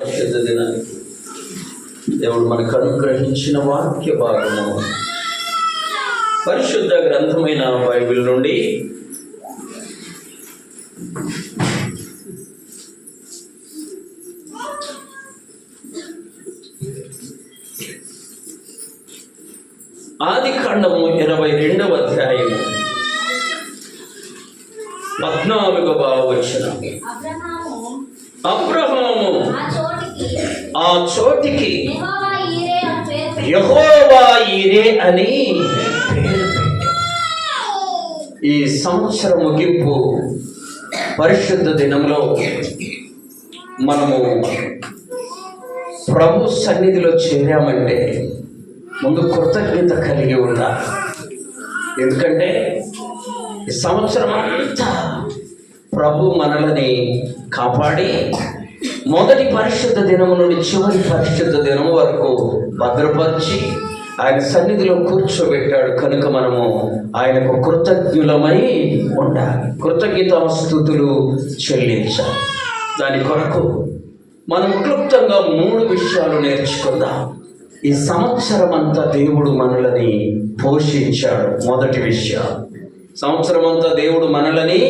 పరిశుద్ధ దినానికి దేవుడు మనకు అనుగ్రహించిన వాక్య భాగము పరిశుద్ధ గ్రంథమైన బైబిల్ నుండి ఆదికాండము 22వ అధ్యాయము 14వ వచనం. అబ్రహాము ఆ చోటికి యెహోవా ఈరే అని ఈ సంవత్సరం ముగింపు పరిశుద్ధ దినంలో మనము ప్రభు సన్నిధిలో చేరామంటే ముందు కృతజ్ఞత కలిగి ఉండాలి. ఎందుకంటే ఈ సంవత్సరం అంతా ప్రభు మనల్ని కాపాడి మొదటి పరిశుద్ధ దినము నుండి చివరి పరిశుద్ధ దినం వరకు భద్రపరిచి ఆయన సన్నిధిలో కూర్చోబెట్టాడు. కనుక మనము ఆయనకు కృతజ్ఞులమై ఉండాలి, కృతజ్ఞతాస్తుతులు చెల్లించాలి. దాని కొరకు మనం క్లుప్తంగా 3 విషయాలు నేర్చుకుందాం. ఈ సంవత్సరం అంతా దేవుడు మనల్ని పోషించాడు. మొదటి విషయం, సంవత్సరం అంతా దేవుడు మనల్ని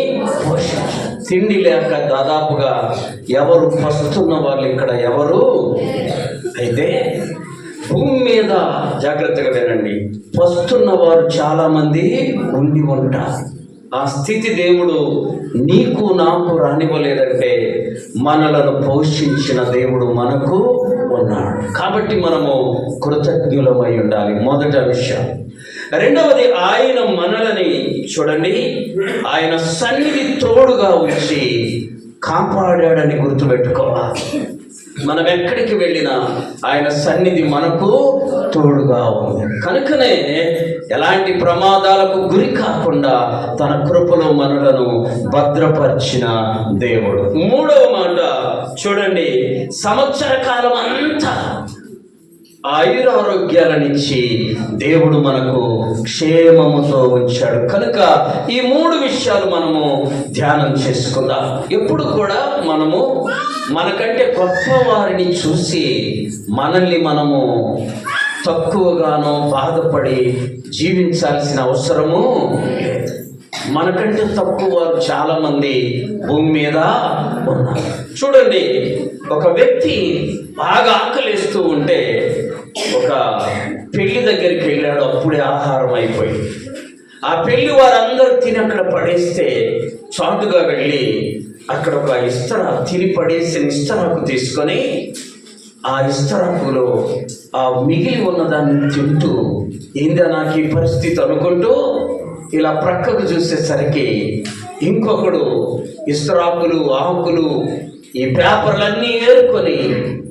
పోషించాడు. తిండి లేక దాదాపుగా ఎవరు పస్తున్న వాళ్ళు ఇక్కడ ఎవరు అయితే భూమి మీద జాగ్రత్తగా వినండి, పస్తున్న వారు చాలా మంది ఉండి ఉంటారు. ఆ స్థితి దేవుడు నీకు నాకు రానివ్వలేదంటే మనలను పోషించిన దేవుడు మనకు ఉన్నాడు. కాబట్టి మనము కృతజ్ఞులమై ఉండాలి. మొదటి విషయం. రెండవది, ఆయన మనలని చూడండి, ఆయన సన్నిధి తోడుగా ఉంచి కాపాడాడని గుర్తుపెట్టుకోవాలి. మనం ఎక్కడికి వెళ్ళినా ఆయన సన్నిధి మనకు తోడుగా ఉంది. కనుకనే ఎలాంటి ప్రమాదాలకు గురి కాకుండా తన కృపలో మనలను భద్రపరిచిన దేవుడు. 3వ మాట చూడండి, సంవత్సర కాలం అంతా ఆయురారోగ్యాలనిచ్చి దేవుడు మనకు క్షేమముతో ఉంచాడు. కనుక ఈ 3 విషయాలు మనము ధ్యానం చేసుకుందాం. ఎప్పుడు కూడా మనము మనకంటే గొప్ప వారిని చూసి మనల్ని మనము తక్కువగానో బాధపడి జీవించాల్సిన అవసరము లేదు. మనకంటే తక్కువ వారు చాలా మంది భూమి మీద ఉన్నారు. చూడండి, ఒక వ్యక్తి బాగా ఆకలిస్తూ ఉంటే ఒక పెళ్లి దగ్గరికి వెళ్ళాడు. అప్పుడే ఆహారం అయిపోయింది. ఆ పెళ్లి వారందరూ తిని అక్కడ పడేస్తే చాటుగా వెళ్ళి అక్కడ ఒక ఇస్తరా తిని పడేసిన ఇస్తరాకు తీసుకొని ఆ ఇస్తరాకులో ఆ మిగిలి ఉన్నదాన్ని తింటూ ఏందా నాకు ఈ పరిస్థితి అనుకుంటూ ఇలా ప్రక్కకు చూసేసరికి ఇంకొకడు ఇస్తరాకులు ఆకులు ఈ పేపర్లన్నీ ఏరుకొని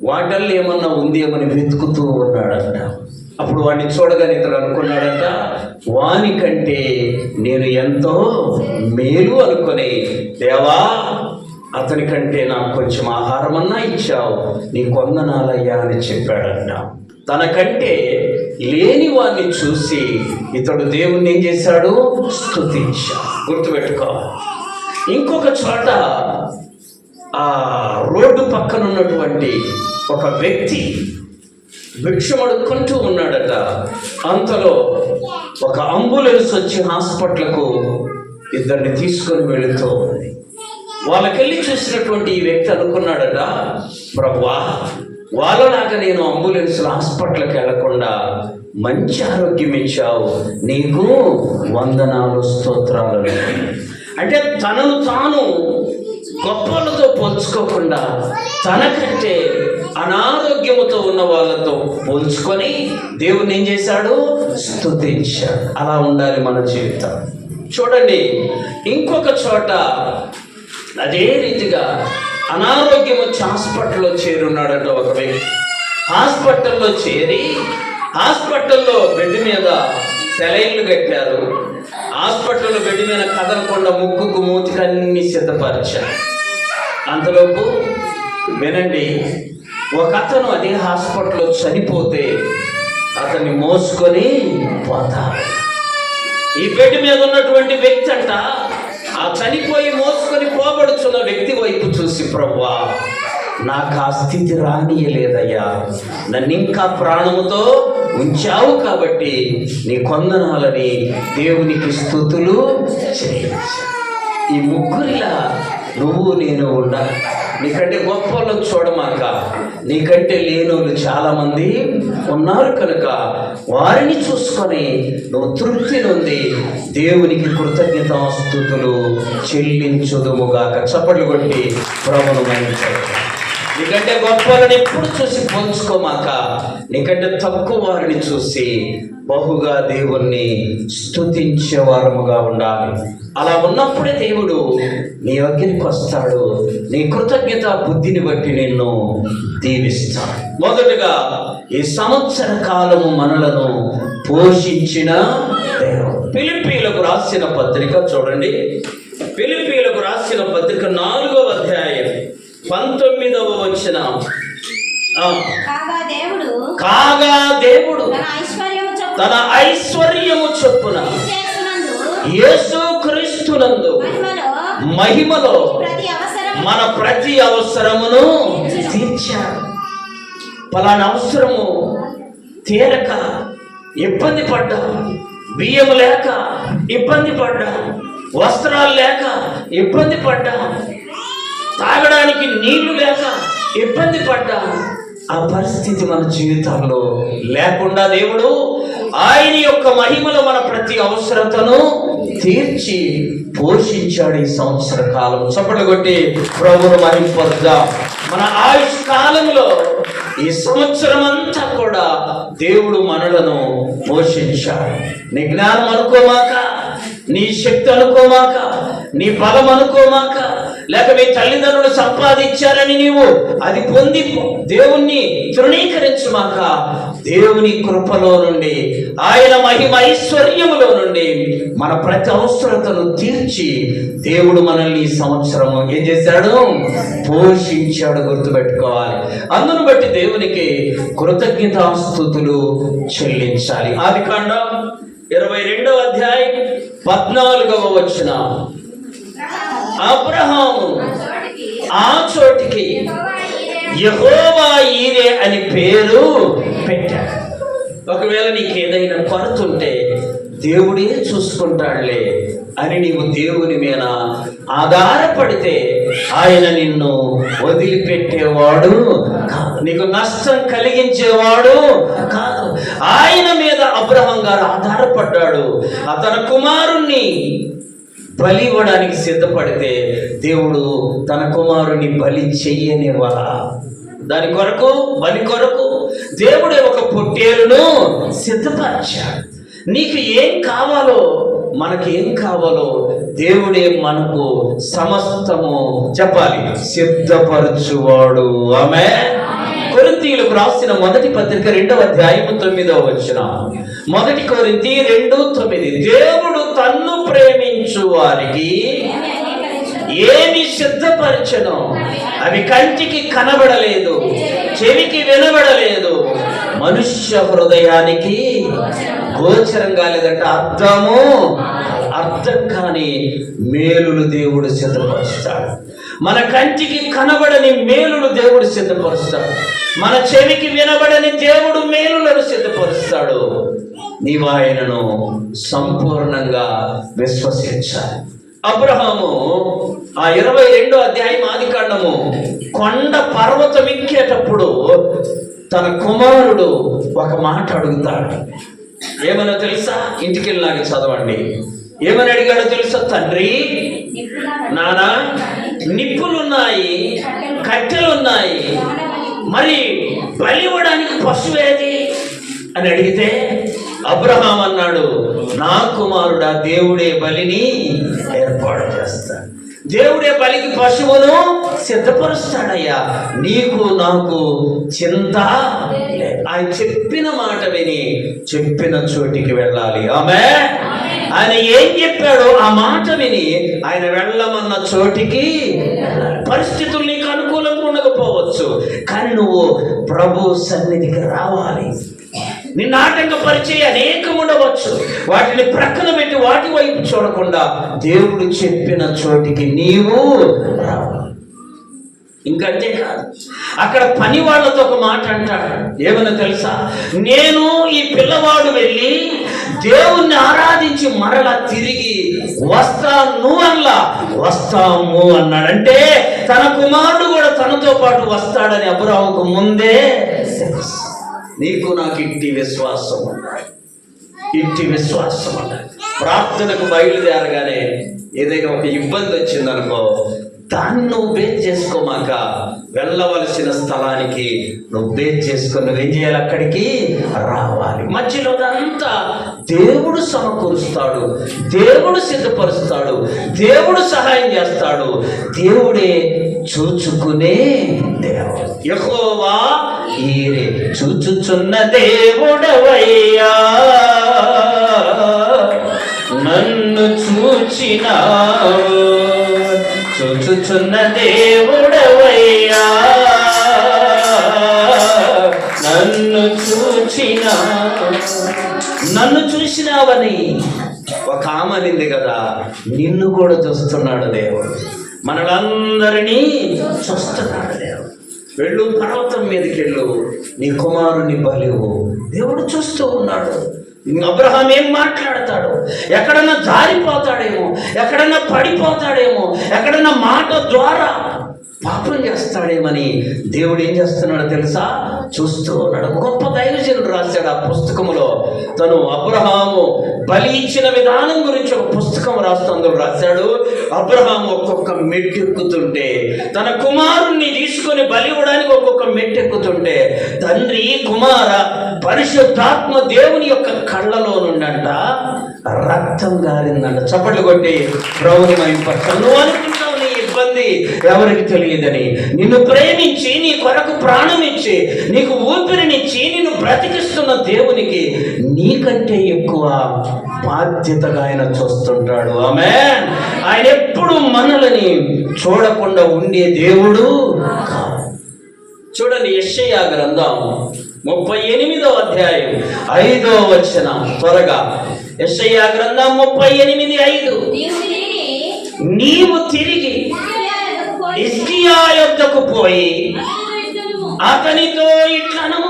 వాటల్లో ఏమన్నా ఉందేమని వెతుకుతూ ఉన్నాడంట. అప్పుడు వాడిని చూడగానే ఇతడు అనుకున్నాడంట, వాని కంటే నేను ఎంతో మేలు అనుకొని, దేవా అతని కంటే నాకు కొంచెం ఆహారం అన్నా ఇచ్చావు, నీ వందనాలయ్యా అని చెప్పాడంట. తనకంటే లేని వాడిని చూసి ఇతడు దేవుణ్ణి ఏం చేశాడు? స్తుతించాడు. గుర్తుపెట్టుకోవాలి. ఇంకొక చోట ఆ రోడ్డు పక్కన ఉన్నటువంటి ఒక వ్యక్తి భిక్షం అడుక్కుంటూ ఉన్నాడట. అంతలో ఒక అంబులెన్స్ వచ్చి హాస్పిటల్కు ఇద్దరిని తీసుకొని వెళుతూ ఉంది. వాళ్ళకెళ్ళి చూసినటువంటి ఈ వ్యక్తి అనుకున్నాడట, ప్రభువా వాళ్ళలాగా నేను అంబులెన్స్లో హాస్పిటల్కి వెళ్లకుండా మంచి ఆరోగ్యం ఇచ్చావు, నీకు వందనాలు స్తోత్రాలు. అంటే తనను తాను గొప్పలతో పోల్చుకోకుండా తనకంటే అనారోగ్యముతో ఉన్న వాళ్ళతో పోల్చుకొని దేవుని ఏం చేశాడు? స్తుతించాడు. అలా ఉండాలి మన జీవితం. చూడండి, ఇంకొక చోట అదే రీతిగా అనారోగ్యం వచ్చి హాస్పిటల్లో చేరున్నాడట ఒక వ్యక్తి. హాస్పిటల్లో చేరి హాస్పిటల్లో బెడ్ మీద సెలైన్లు కట్టారు. హాస్పిటల్లో బెడ్ మీద కదలకుండా ముక్కుకు మూతికి అన్ని సిద్ధపరిచారు. అంతలోపు వినండి, ఒక అతను అదే హాస్పిటల్లో చనిపోతే అతన్ని మోసుకొని పోతారు. ఈ బెడ్ మీద ఉన్నటువంటి వ్యక్తి అంట ఆ చనిపోయి మోసుకొని పోబడుచున్న వ్యక్తి వైపు చూసి, ప్రభువా నాకు ఆ స్థితి రానియలేదయ్యా, నన్ను ఇంకా ప్రాణముతో ఉంచావు కాబట్టి నీ కొందనాలని దేవునికి స్తుతులు చెల్లించు. ఈ ముగ్గురిలా నువ్వు నేను ఉండాలి. నీకంటే గొప్ప వాళ్ళకు చూడమాక, నీకంటే లేనోళ్ళు చాలామంది ఉన్నారు కనుక వారిని చూసుకొని నువ్వు తృప్తి నొంది దేవునికి కృతజ్ఞతాస్తుతులు చెల్లించుదుముగాక. చప్పట్లు కొట్టి ప్రభువును మహించండి. నీకంటే గొప్ప వాళ్ళని ఎప్పుడు చూసి పోల్చుకోమాక, నీకంటే తక్కువ వారిని చూసి బహుగా దేవుణ్ణి స్తుతించే వారముగా ఉండాలి. అలా ఉన్నప్పుడే దేవుడు నీ దగ్గరికి వస్తాడు, నీ కృతజ్ఞత బుద్ధిని బట్టి నిన్ను దీవిస్తాడు. మొదటగా ఈ సంవత్సర కాలము మనలను పోషించిన దేవుడు. ఫిలిప్పీలకు రాసిన పత్రిక చూడండి. ఫిలిప్పీలకు రాసిన పత్రిక 4వ అధ్యాయం 19వ వచనం. కాగా దేవుడు తన ఐశ్వర్యము చొప్పున యేసు క్రీస్తునందు మహిమలో మన ప్రతి అవసరమును తీర్చాడు. పలానా అవసరము తీరక ఇబ్బంది పడ్డా, బియ్యం లేక ఇబ్బంది పడ్డా, వస్త్రాలు లేక ఇబ్బంది పడ్డా, తాగడానికి నీళ్లు లేక ఇబ్బంది పడ్డా, ఆ పరిస్థితి మన జీవితాల్లో లేకుండా దేవుడు ఆయన యొక్క మహిమలో మన ప్రతి అవసరతను తీర్చి పోషించాడు ఈ సంవత్సర కాలం. చప్పట్లు కొట్టి ప్రభువును మహింపొద్దాం. మన ఆయుష్ కాలంలో ఈ సంవత్సరం అంతా కూడా దేవుడు మనలను పోషించాడు. నీ జ్ఞానం అనుకోమాక, నీ శక్తి అనుకోమాక, నీ బలం అనుకోమాక, లేక మీ తల్లిదండ్రులు సంపాదించారని నీవు అది పొంది దేవుణ్ణి తృణీకరించుమాక. దేవుని కృపలో నుండి, ఆయన మహిమ ఐశ్వర్యములో నుండి మన ప్రతి అవసరతను తీర్చి దేవుడు మనల్ని ఈ సంవత్సరం ఏం చేశాడు? పోషించాడు. గుర్తుపెట్టుకోవాలి. అందును బట్టి దేవునికి కృతజ్ఞతాస్తుతులు చెల్లించాలి. ఆదికాండం 22వ అధ్యాయం 14వ వచనం. అబ్రహాము ఆ చోటికి యెహోవా ఈరే అని పేరు పెట్టాడు. ఒకవేళ నీకు ఏదైనా కొరత ఉంటే దేవుడే చూసుకుంటాడులే అని నీవు దేవుని మీద ఆధారపడితే ఆయన నిన్ను వదిలిపెట్టేవాడు కాదు, నీకు నష్టం కలిగించేవాడు కాదు. ఆయన మీద అబ్రహాం గారు ఆధారపడ్డాడు. తన కుమారుణ్ణి బలి ఇవ్వడానికి సిద్ధపడితే దేవుడు తన కుమారుని బలి చెయ్యనివ్వరా. దాని కొరకు, బలి కొరకు దేవుడే ఒక పొట్టేలును సిద్ధపరిచాడు. నీకు ఏం కావాలో, మనకేం కావాలో దేవుడే మనకు సమస్తము చెప్పాలి సిద్ధపరచువాడు. ఆమేన్. కొరింథీయులకు రాసిన మొదటి పత్రిక 2వ అధ్యాయం 9వ వచనం. 1 కొరింథీ 2:9. దేవుడు తన్ను ప్రేమించు వారికి ఏమి సిద్ధపరచను అవి కంటికి కనబడలేదు, చెవికి వినబడలేదు, మనుష్య హృదయానికి గోచరం కాలేదంట. అర్థం కాని మేలులు దేవుడు సిద్ధపరుస్తాడు. మన కంటికి కనబడని మేలులు దేవుడు సిద్ధపరుస్తాడు. మన చెవికి వినబడని దేవుడు మేలులను సిద్ధపరుస్తాడు. నీవు ఆయనను సంపూర్ణంగా విశ్వసించాలి. అబ్రహాము ఆ 22వ అధ్యాయం ఆదికాండము కొండ పర్వతం ఎక్కేటప్పుడు తన కుమారుడు ఒక మాట అడుగుతాడు. ఏమన్నా తెలుసా? ఇంటికి వెళ్ళినాక చదవండి. ఏమని అడిగాడో తెలుసా? తండ్రి, నానా, నిప్పులున్నాయి, కట్టెలున్నాయి, మరి బలి ఇవ్వడానికి పశువేది అని అడిగితే అబ్రహాం అన్నాడు, నా కుమారుడా, దేవుడే బలిని ఏర్పాటు చేస్తాడు. దేవుడే బలికి పశువును సిద్ధపరుస్తాడయ్యా. నీకు నాకు చింత. ఆయన చెప్పిన మాట విని చెప్పిన చోటికి వెళ్ళాలి. ఆమేన్. ఆయన ఏం చెప్పాడో ఆ మాట విని ఆయన వెళ్ళమన్న చోటికి పరిస్థితులు నీకు అనుకూలంగా ఉండకపోవచ్చు, కానీ నువ్వు ప్రభు సన్నిధికి రావాలి. నిన్ను ఆటంకపరిచే అనేకం ఉండవచ్చు, వాటిని ప్రక్కన పెట్టి వాటి వైపు చూడకుండా దేవుడు చెప్పిన చోటికి నీవు రావాలి. ఇంకంతే కాదు, అక్కడ పని వాళ్ళతో ఒక మాట అంటాడు. ఏమన్నా తెలుసా? నేను ఈ పిల్లవాడు వెళ్ళి దేవుణ్ణి ఆరాధించి మరలా తిరిగి వస్తాను అల్లా, వస్తాము అన్నాడంటే తన కుమారుడు కూడా తనతో పాటు వస్తాడని అబ్రాహాముకు ముందే తెలుసు. నీకు నాకు ఇట్టి విశ్వాసం ఉండాలి, ఇట్టి విశ్వాసం ఉండాలి. ప్రార్థనకు బయలుదేరగానే ఏదైనా ఒక ఇబ్బంది వచ్చిందనుకో, దాన్ని నువ్వు బేస్ చేసుకోమాక వెళ్ళవలసిన స్థలానికి నువ్వు బేస్ చేసుకొని నువ్వేం చేయాలి? అక్కడికి రావాలి. మధ్యలో అంతా దేవుడు సమకూరుస్తాడు, దేవుడు సిద్ధపరుస్తాడు, దేవుడు సహాయం చేస్తాడు. దేవుడే చూచుకునే దేవుడు. యెహోవా ఈరే చూచుచున్న దేవుడవయ్యా, నన్ను చూచినావు, చూచుచున్న దేవుడవయ్యా, నన్ను చూచినావు. నన్ను చూసినావని ఒక ఆమె అనింది కదా, నిన్ను కూడా చూస్తున్నాడు దేవుడు, మనలందరినీ చూస్తున్నాడు దేవుడు. వెళ్ళు, పర్వతం మీదకి వెళ్ళు, నీ కుమారుని బలివు. దేవుడు చూస్తూ ఉన్నాడు. అబ్రహాం ఏం మాట్లాడతాడు? ఎక్కడన్నా జారిపోతాడేమో, ఎక్కడన్నా పడిపోతాడేమో, ఎక్కడన్నా మాట ద్వారా పాపం చేస్తాడేమని దేవుడు ఏం చేస్తున్నాడో తెలుసా? చూస్తూ ఉన్నాడు. గొప్ప దైవజనుడు రాశాడు ఆ పుస్తకములో. తను అబ్రహాము బలి ఇచ్చిన విధానం గురించి ఒక పుస్తకం రాస్తూ రాశాడు. అబ్రహాము ఒక్కొక్క మెట్టు ఎక్కుతుంటే, తన కుమారుణ్ణి తీసుకొని బలి ఇవ్వడానికి ఒక్కొక్క మెట్టు ఎక్కుతుంటే, తండ్రి కుమార పరిశుద్ధాత్మ దేవుని యొక్క కళ్ళలో నుండంట రక్తం గారిందంట. చప్పట్లు కొట్టి ప్రభుని మహిమపరచాలి. నువ్వు అనుకుంటావు నీ ఇబ్బంది ఎవరికి తెలియదని. నిన్ను ప్రేమించి నీ కొరకు ప్రాణం ఇచ్చి నీకు ఊపిరినిచ్చి నిన్ను బ్రతికిస్తున్న దేవునికి నీకంటే ఎక్కువ బాధ్యతగా ఆయన చూస్తుంటాడు. ఆమేన్. ఆయన ఎప్పుడు మనల్ని చూడకుండా ఉండే దేవుడు కాదు. చూడండి, యెషయా గ్రంథం 38వ అధ్యాయం 5వ వచనం. త్వరగా యెషయా గ్రంథం 38:5. నీవు తిరిగి హిజ్కియా యొద్దకు పోయి అతనితో ఇట్లను,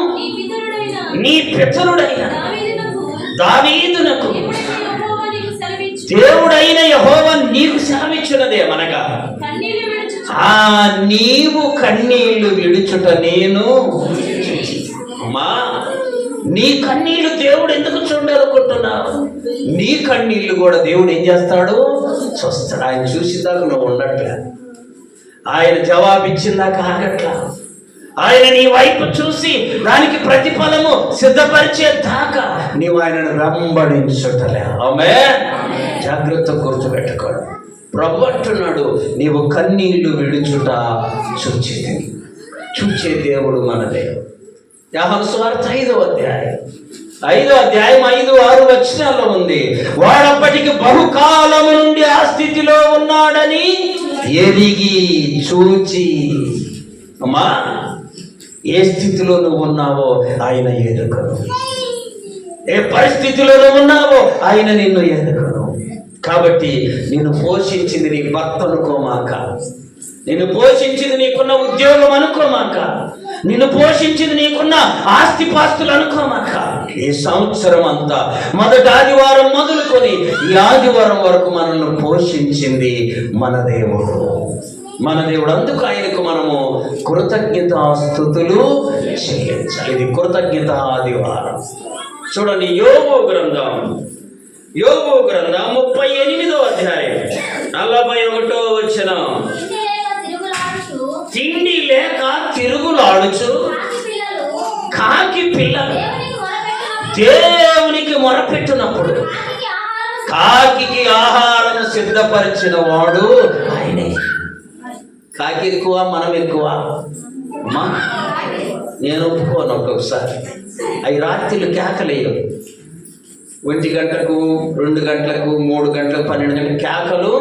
నీ పితరుడైన దావీదునకు దేవుడైన యెహోవా నీకు సెలవిచ్చినదేమనగా, నీవు కన్నీళ్లు విడుచుట నేను. అమ్మా, నీ కన్నీళ్లు దేవుడు ఎందుకు చూడాలనుకుంటున్నావు? నీ కన్నీళ్లు కూడా దేవుడు ఏం చేస్తాడు? చూస్తాడు. ఆయన చూసిందాక నువ్వు ఉండట్లే, ఆయన జవాబిచ్చిందాక ఆగట్లా, ఆయన నీ వైపు చూసి దానికి ప్రతిఫలము సిద్ధపరిచే దాకా నీవు ఆయనను వెంబడించుటలే. ఆమేన్. జాగ్రత్త గుర్తుపెట్టుకోడు. ప్రభు అంటున్నాడు, నీవు కన్నీళ్లు విడుచుట చూచే దేవుడు మన దేవుడు. యోహాను సువార్త 5వ అధ్యాయం 5-6 వచనాల్లో ఉంది. వాడప్పటికి బహుకాలము నుండి ఆ స్థితిలో ఉన్నాడని ఎరిగి చూచి. అమ్మా, ఏ స్థితిలో నువ్వు ఉన్నావో ఆయన ఎరుగను, ఏ పరిస్థితిలో నువ్వు ఉన్నావో ఆయన నిన్ను ఎరుగను. కాబట్టి నిన్ను పోషించింది నీ భర్త అనుకోమాక, నిన్ను పోషించింది నీకున్న ఉద్యోగం అనుకోమాక, నిన్ను పోషించింది నీకున్న ఆస్తిపాస్తులు అనుకోమాక. ఈ సంవత్సరం అంతా మొదటి ఆదివారం మొదలుకొని ఈ ఆదివారం వరకు మనల్ని పోషించింది మన దేవుడు. అందుకు ఆయనకు మనము కృతజ్ఞతాస్తుతులు చెల్లించాలి. ఇది కృతజ్ఞత ఆదివారం. చూడండి, యోబు గ్రంథం 38వ అధ్యాయం 41వ వచనం. తిండి లేక తిరుగులాడుచు కాకి పిల్లలు దేవునికి మొరపెట్టినప్పుడు కాకి ఆహారం సిద్ధపరిచిన వాడు ఆయనే. కాకి ఎక్కువ, మనం ఎక్కువ? అమ్మా, నేను ఒప్పుకోను. ఒక్కొక్కసారి అవి రాత్రులు కేకలేయవు. 1 గంటలకు, 2 గంటలకు, 3 గంటలకు, 12 గంటలకు కేకలు.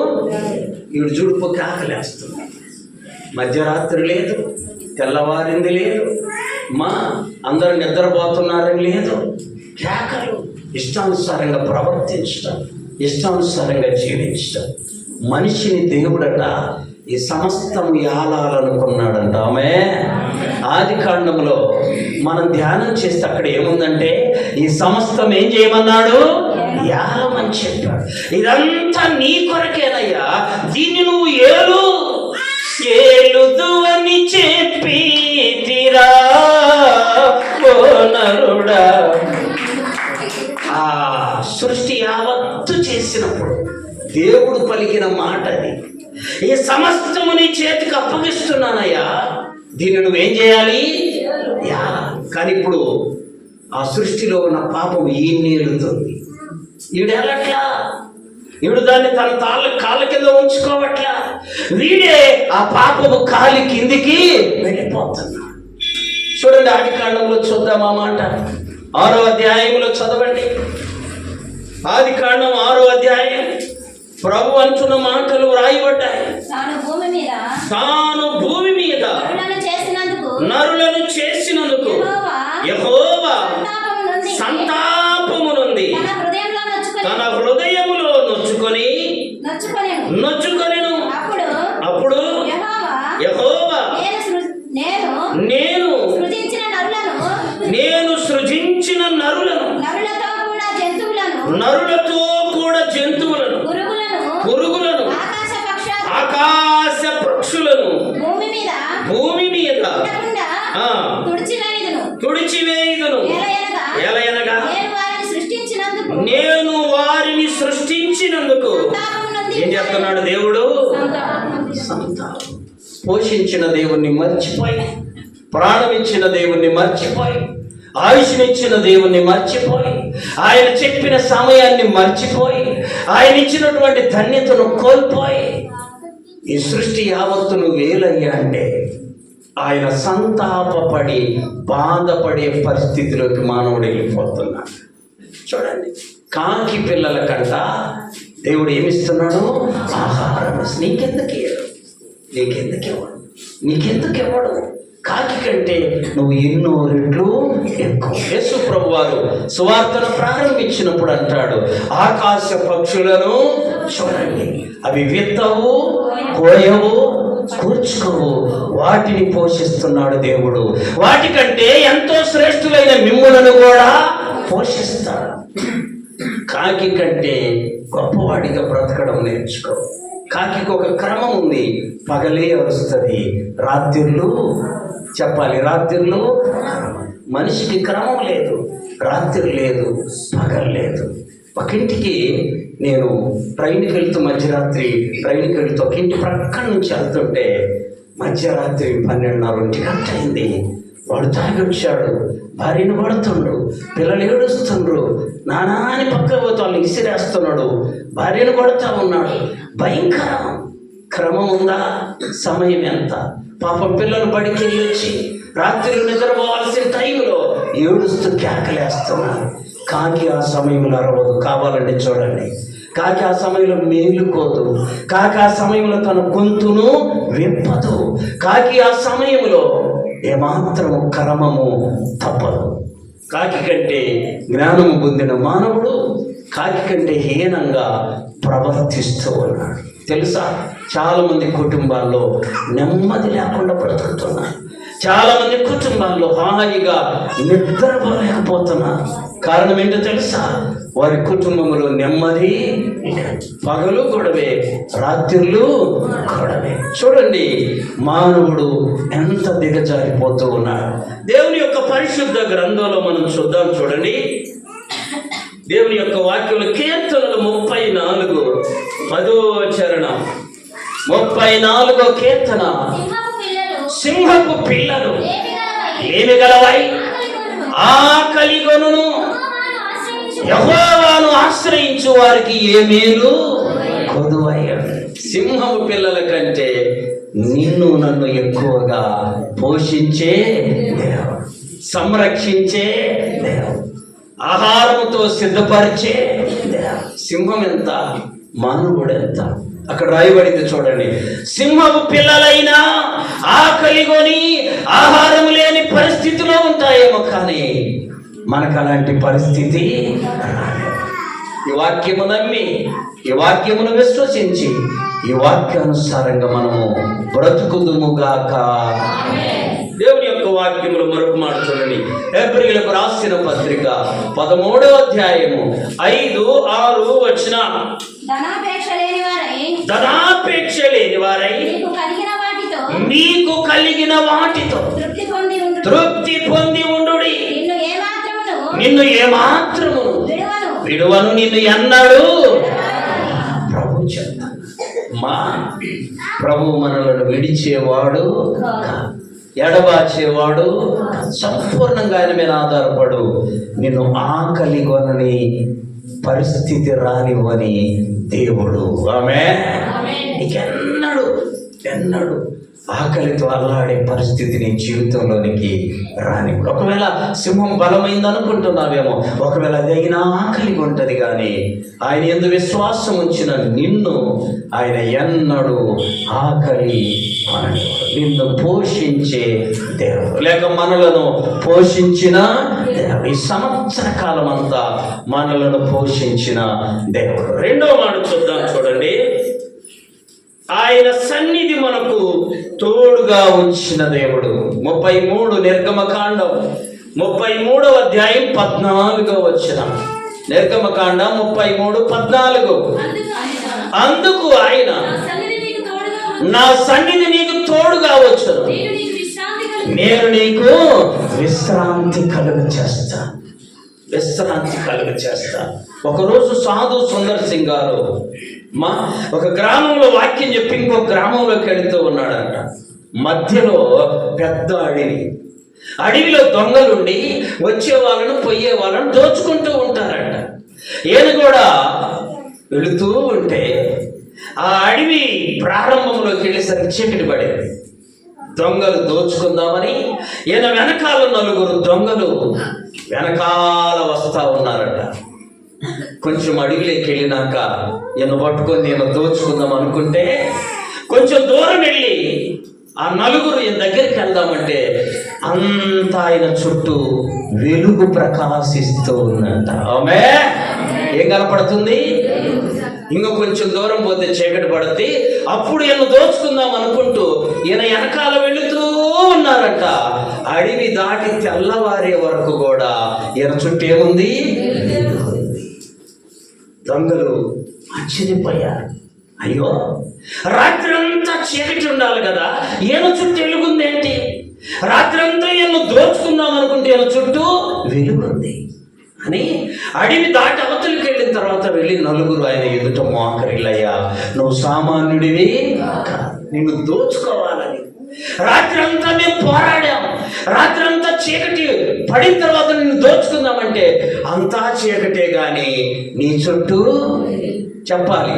ఈడు జుడుపు కేకలేస్తుంది. మధ్యరాత్రి లేదు, తెల్లవారింది లేదు, అందరూ నిద్రపోతున్నారని లేదు. కేకలు. ఇష్టానుసారంగా ప్రవర్తించడం, ఇష్టానుసారంగా జీవించడం. మనిషిని దేవుడట ఈ సమస్తము యాలాలనుకున్నాడంట. ఆమె ఆది కాండంలో మనం ధ్యానం చేస్తే అక్కడ ఏముందంటే ఈ సమస్తం ఏం చేయమన్నాడు? యాలమని చెప్పాడు. ఇదంతా నీ కొరకేనయ్యా, దీన్ని నువ్వు ఏలుదు అని చెప్పి తీరా నరుడా. ఆ సృష్టి యావత్తు చేసినప్పుడు దేవుడు పలికిన మాట అది. ఈ సమస్తము నీ చేతికి అప్పగిస్తున్నానయ్యా, దీన్ని నువ్వేం చేయాలి? కానీ ఇప్పుడు ఆ సృష్టిలో ఉన్న పాపం ఈయన్నేలుతుంది. ఈడేలట్లా, ఈడు దాన్ని తన కాళ్ళ కింద ఉంచుకోవట్లా. వీడే ఆ పాపము కాలి కిందికి వెళ్ళిపోతున్నాడు. చూడండి, ఆది కాండంలో చూద్దాం ఆ మాట. 6వ అధ్యాయంలో చదవండి. ఆది కాండం 6వ అధ్యాయం. ప్రభు అంటున్న మాటలు రాయబడ్డాయి. తాను భూమి మీద నరులను చేసినందుకు యెహోవా సంతాపము నుండి తన హృదయములో నొచ్చుకొనెను. అప్పుడు యెహోవా నేను సృజించిన నరులను, నరులతో కూడా జంతువులను, పురుగులను, ఆకాశ పక్షులను భూమి మీద తుడిచివేయుదును. ఎలయనగా నేను వారిని సృష్టించినందుకు ఏం చేస్తున్నాడు దేవుడు? సంతాపం. పోషించిన దేవుణ్ణి మర్చిపోయి, ప్రాణం ఇచ్చిన దేవుణ్ణి మర్చిపోయి, ఆయుష్నిచ్చిన దేవుణ్ణి మర్చిపోయి, ఆయన చెప్పిన సమయాన్ని మర్చిపోయి, ఆయన ఇచ్చినటువంటి ధన్యతను కోల్పోయి ఈ సృష్టి యావత్తును వేలయ్యా అంటే ఆయన సంతాపపడి బాధపడే పరిస్థితిలోకి మానవుడు వెళ్ళిపోతున్నాడు. చూడండి, కాకి పిల్లల కంట దేవుడు ఏమిస్తున్నాడు? ఆహారం. నీకెందుకు ఇవ్వడు? కాకి కంటే నువ్వు ఎన్నో రెట్లు ఎక్కువ. యేసు ప్రభు వారు సువార్తను ప్రారంభించినప్పుడు అంటాడు, ఆకాశ పక్షులను చూడండి, అవి విత్తవు, కోయవు, కూర్చుకోవు, వాటిని పోషిస్తున్నాడు దేవుడు. వాటికంటే ఎంతో శ్రేష్ఠులైన మిమ్ములను కూడా పోషిస్తాడు. కాకి కంటే గొప్పవాడిగా బ్రతకడం నేర్చుకో. కాకి ఒక క్రమం ఉంది. పగలే అరుస్తుంది, రాత్రిళ్ళు చెప్పాలి. రాత్రిళ్ళు మనిషికి క్రమం లేదు, రాత్రి లేదు, పగలు లేదు. ఒక ఇంటికి నేను ట్రైన్కి వెళ్తూ మధ్యరాత్రి ఒక ఇంటి ప్రక్కన నుంచి వెళ్తుంటే మధ్యరాత్రి 12:30 గంట అయింది. వాడు తాగి వచ్చాడు, భార్యను కొడుతుండ్రు, పిల్లలు ఏడుస్తుండ్రు, నానా అని పక్క పోతే వాళ్ళు ఇసిరేస్తున్నాడు, భార్యను కొడుతూ ఉన్నాడు. భయంకరం. క్రమం ఉందా? సమయం ఎంత? పాపం పిల్లలు బడికి వెళ్ళొచ్చి రాత్రి నిద్రపోవాల్సిన టైంలో ఏడుస్తూ కేకలేస్తున్నారు. కాకి ఆ సమయంలో అరవదు. కావాలంటే చూడండి, కాకి ఆ సమయంలో మేలుకోదు. కాకి ఆ సమయంలో తన గొంతును విప్పదు. కాకి ఆ సమయంలో ఏమాత్రము కర్మము తప్పదు. కాకి కంటే జ్ఞానము పొందిన మానవుడు కాకి కంటే హీనంగా ప్రవర్తిస్తూ ఉన్నాడు. తెలుసా, చాలామంది కుటుంబాల్లో నెమ్మది లేకుండా బ్రతుకుతున్నారు. చాలామంది కుటుంబాల్లో హాయిగా నిద్రపోలేకపోతున్నారు. కారణం ఏంటో తెలుసా? వారి కుటుంబంలో నెమ్మది, పగలు గొడవే, రాత్రులు గొడవే. చూడండి, మానవుడు ఎంత దిగజారిపోతూ ఉన్నాడు. దేవుని యొక్క పరిశుద్ధ గ్రంథంలో మనం చూద్దాం. చూడండి, దేవుని యొక్క వాక్యంలో కీర్తనలు 34 10వ చరణం. 34వ కీర్తన. సింహపు పిల్లలు ఏమి గలవై ఆకలి గొనును, యెహోవాను ఆశ్రయించు వారికి ఏ మేలు కొదువయ్యాడు. సింహపు పిల్లల కంటే నిన్ను నన్ను ఎక్కువగా పోషించే దేవుడు, సంరక్షించే దేవుడు, ఆహారముతో సిద్ధపరిచే దేవుడు. సింహం ఎంత, మానవుడు ఎంత. అక్కడ రాయబడింది చూడండి, సింహపు పిల్లలైనా ఆకలి కొని ఆహారం లేని పరిస్థితిలో ఉంటాయేమో, కానీ మనకు అలాంటి పరిస్థితి రాలేదు. ఈ వాక్యము నమ్మి, ఈ వాక్యమును విశ్వసించి, ఈ వాక్యానుసారంగా మనము బ్రతుకుదుముగాక. దేవుని యొక్క వాక్యములు మరొక మాట చూడండి. హెబ్రీయులకు రాసిన పత్రిక 13వ అధ్యాయము 5, 6 వచన. ధనాపేక్ష లేని వారై మీకు కలిగిన వాటితో తృప్తి పొంది ఉండుడి. నిన్ను ఏమాత్రము విడువను, నిన్ను ఎన్నడు. ప్రభు చెప్తాను, మా ప్రభు మనలను విడిచేవాడు, ఎడబాచేవాడు, సంపూర్ణంగా ఆయన మీద ఆధారపడు. నిన్ను ఆకలి కొనని పరిస్థితి రానివ్వని దేవుడు. ఆమేన్. నీకెన్నడు ఆకలితో అల్లాడే పరిస్థితి నీ జీవితంలోనికి రాని. ఒకవేళ సింహం బలమైంది అనుకుంటున్నావేమో, ఒకవేళ అది అయినా ఆకలి ఉంటుంది, కానీ ఆయన యందు విశ్వాసం ఉంచిన నిన్ను ఆయన ఎన్నడూ ఆకలి అనడు. నిన్ను పోషించే దేవుడు, లేక మనలను పోషించిన దేవుడు, ఈ సంవత్సర కాలం అంతా మనలను పోషించిన దేవుడు. రెండో మాట చూద్దాం, చూడండి. ఆయన సన్నిధి మనకు తోడుగా ఉంచిన దేవుడు. 33 నిర్గమకాండం 33వ అధ్యాయం 14వ వచనం. నిర్గమకాండం 33:14. అందుకు ఆయన, నా సన్నిధి నీకు తోడుగా వచ్చును, నేను నీకు విశ్రాంతి కలుగ చేస్తా. ఒకరోజు సాధు సుందర్ సింగ్ గారు ఒక గ్రామంలో వాక్యం చెప్పి ఇంకో గ్రామంలోకి వెళుతూ ఉన్నాడంట. మధ్యలో పెద్ద అడవిలో దొంగలుండి వచ్చే వాళ్ళను పోయే వాళ్ళను దోచుకుంటూ ఉంటారంట. ఈయన కూడా వెళుతూ ఉంటే ఆ అడవి ప్రారంభంలోకి వెళ్ళేసరికి చీకటి పడేది. దొంగలు దోచుకుందామని ఈయన వెనకాల 4 దొంగలు వెనకాల వస్తా ఉన్నారట. కొంచెం అడవిలోకి వెళ్ళినాక ఈయన పట్టుకొని నేను దోచుకుందాం అనుకుంటే, కొంచెం దూరం వెళ్ళి ఆ 4 ఈయన దగ్గరికి వెళ్దామంటే అంతా ఆయన చుట్టూ వెలుగు ప్రకాశిస్తూ ఉందంట. ఆమె ఏం కనపడుతుంది? ఇంకా కొంచెం దూరం పోతే చీకటి పడుద్ది. అప్పుడు ఈయన దోచుకుందాం అనుకుంటూ ఈయన వెనకాల వెళుతూ ఉన్నారట. అడవి దాటి తెల్లవారే వరకు కూడా ఈయన చుట్టూ ఏముంది? దొంగలు ఆశ్చర్యపోయారు. అయ్యో, రాత్రంతా చీకటి ఉండాలి కదా, ఈయన చుట్టూ వెలుగుందేంటి? రాత్రంతా ఈయన దోచుకుందాం అనుకుంటే ఈయన చుట్టూ వెలుగుంది అని అడవి దాటి అవతలికి వెళ్ళిన తర్వాత వెళ్ళి 4 ఆయన ఎదుట మోకరిల్లయ్యా, నువ్వు సామాన్యుడివి, నిన్ను దోచుకోవాలని రాత్రంతా మేము పోరాడాం. రాత్రంతా చీకటి పడిన తర్వాత నిన్ను దోచుకుందామంటే అంతా చీకటే, కానీ నీ చుట్టూ చెప్పాలి.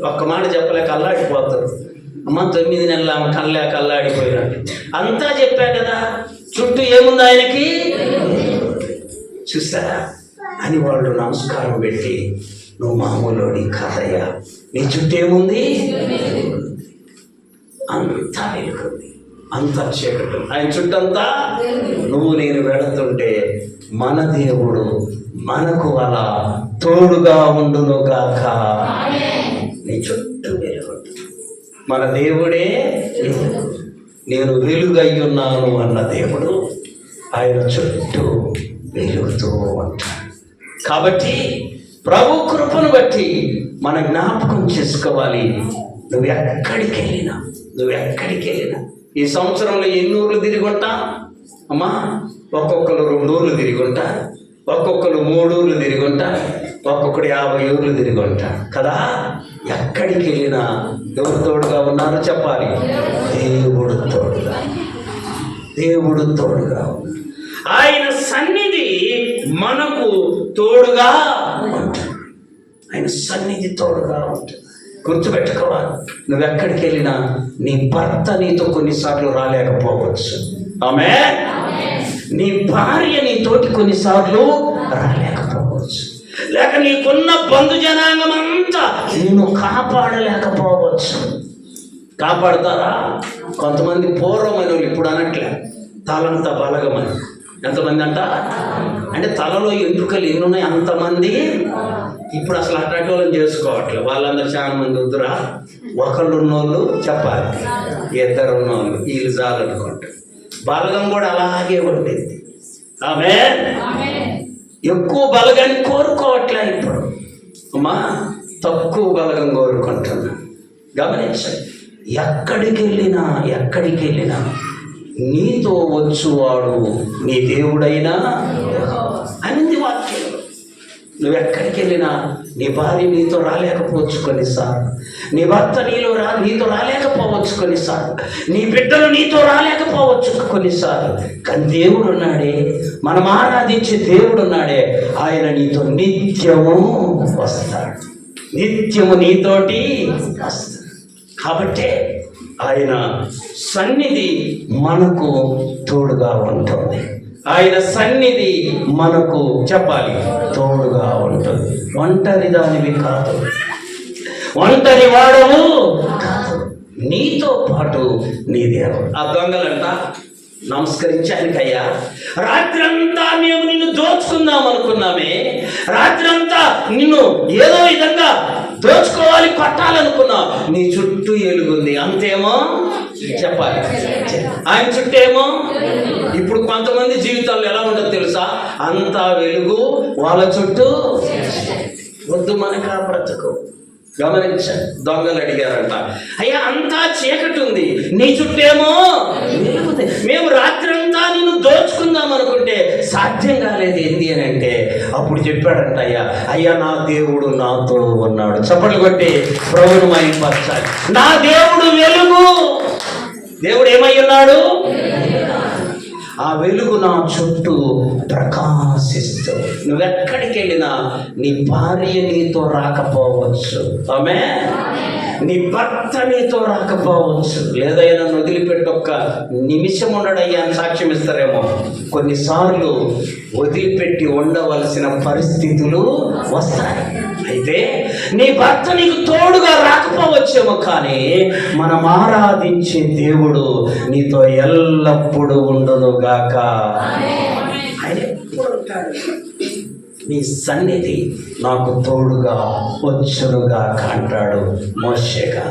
ఒక్క మాట చెప్పలేక అల్లాడిపోతారు. అమ్మ 9 నెలల కళ్ళాక అల్లాడిపోయినట్టు అంతా చెప్పా కదా, చుట్టూ ఏముంది ఆయనకి? చూసారా అని వాళ్ళు నమస్కారం పెట్టి, నువ్వు మామూలుడి కాదయ్యా, నీ చుట్టూ ఏముంది? అంతా వెలుగుంది, అంతా చీకటి. ఆయన చుట్టంతా నువ్వు నేను వెళుతుంటే మన దేవుడు మనకు అలా తోడుగా ఉండును గాక. నీ చుట్టూ వెలుగుంది. మన దేవుడే నేను వెలుగయ్యున్నాను అన్న దేవుడు ఆయన చుట్టూ వెలుగుతూ ఉంటాడు. కాబట్టి ప్రభు కృపను బట్టి మన జ్ఞాపకం చేసుకోవాలి. నువ్వు ఎక్కడికి వెళ్ళినా ఈ సంవత్సరంలో ఎన్ని ఊర్లు తిరిగి ఉంటా అమ్మా? ఒక్కొక్కరు 2 ఊర్లు తిరిగి ఉంటా, ఒక్కొక్కరు 3 ఊర్లు తిరిగి ఉంటా, ఒక్కొక్కడు 50 ఊర్లు తిరిగి ఉంటా కదా. ఎక్కడికి వెళ్ళినా ఎవరు తోడుగా ఉన్నారో చెప్పాలి? దేవుడు తోడుగా. ఆయన సన్నిధి మనకు తోడుగా ఉంటుంది. ఆయన సన్నిధి తోడుగా ఉంటుంది. గుర్తుపెట్టుకోవాలి, నువ్వెక్కడికి వెళ్ళినా నీ భర్త నీతో కొన్నిసార్లు రాలేకపోవచ్చు. ఆమేన్. నీ భార్య నీతోటి కొన్నిసార్లు రాలేకపోవచ్చు, లేక నీకున్న బంధు జనాంగం అంతా నేను కాపాడలేకపోవచ్చు. కాపాడతారా? కొంతమంది పూర్వమైన వాళ్ళు ఇప్పుడు అనట్లే, తలంత బలగమని ఎంతమంది అంట? అంటే తలలో ఎంట్రుకలు ఎన్ని ఉన్నాయి అంతమంది. ఇప్పుడు అసలు అట్లాంటి వాళ్ళని చేసుకోవట్లేదు. వాళ్ళందరూ చాలా మంది వద్దురా, ఒకళ్ళు ఉన్నోళ్ళు చెప్పాలి, ఇద్దరు ఉన్నోళ్ళు వీళ్ళు చాలనుకుంటారు. బలగం కూడా అలాగే ఉండేది. ఆమె ఎక్కువ బలగాన్ని కోరుకోవట్లే ఇప్పుడు. అమ్మా తక్కువ బలగం కోరుకుంటున్నా. గమనించండి, ఎక్కడికి వెళ్ళినా నీతో వచ్చువాడు నీ దేవుడైనా అనింది వాక్యం. నువ్వెక్కడికి వెళ్ళినా నీ భార్య నీతో రాలేకపోవచ్చు కొన్నిసార్లు, నీ భర్త నీతో రాలేకపోవచ్చు కొన్నిసార్లు, నీ బిడ్డలు నీతో రాలేకపోవచ్చు కొన్నిసార్లు. కానీ దేవుడు ఉన్నాడే, మనం ఆరాధించే దేవుడు ఉన్నాడే, ఆయన నీతో నిత్యము వస్తాడు, నిత్యము నీతోటి వస్తాడు. కాబట్టి ఆయన సన్నిధి మనకు తోడుగా ఉంటుంది. ఆయన సన్నిధి మనకు చెప్పాలి తోడుగా ఉంటుంది. ఒంటరి దానివి కాదు, ఒంటరి వాడవు కాదు, నీతో పాటు నీ దేవుడు. ఆ దొంగలంట నమస్కరించానికయ్యా, రాత్రంతా మేము నిన్ను దోచుకుందాం అనుకున్నామే, రాత్రంతా నిన్ను ఏదో విధంగా దోచుకోవాలి, కొట్టాలనుకున్నావు. నీ చుట్టూ ఎలుగుంది అంతేమో చెప్పాలి. ఆయన చుట్టూ ఏమో. ఇప్పుడు కొంతమంది జీవితాల్లో ఎలా ఉండదు తెలుసా? అంతా వెలుగు, వాళ్ళ చుట్టూ వద్దు మనకు ఆ బ్రతుకు. గమనించండి, దొంగలు అడిగారంట, అయ్యా అంతా చీకటి ఉంది, నీ చుట్టేమో వెలుగుంది, మేము రాత్రంతా నిన్ను దోచుకుందాం అనుకుంటే సాధ్యం కాలేదు. ఏంటి అని అంటే అప్పుడు చెప్పాడంట, అయ్యా నా దేవుడు నాతో ఉన్నాడు. చప్పట్లు కొట్టి ప్రభువును మహిమపరచాలి. నా దేవుడు వెలుగు. దేవుడు ఏమై ఉన్నాడు? ఆ వెలుగు నా చుట్టూ ప్రకాశిస్తూ. నువ్వెక్కడికి వెళ్ళినా నీ భార్య నీతో రాకపోవచ్చు, ఆమె నీ భర్త నీతో రాకపోవచ్చు, లేదా నన్ను వదిలిపెట్టి ఒక్క నిమిషం ఉండడయ్యా అని సాక్ష్యం ఇస్తారేమో. కొన్నిసార్లు వదిలిపెట్టి ఉండవలసిన పరిస్థితులు వస్తాయి. అయితే నీ భర్త నీకు తోడుగా రాకపోవచ్చేమో, కానీ మనం ఆరాధించే దేవుడు నీతో ఎల్లప్పుడూ ఉండునుగాక. ఆయన ఎప్పుడు ఉంటాడు? నీ సన్నిధి నాకు తోడుగా వచ్చునుగాక అంటాడు మోషేగా.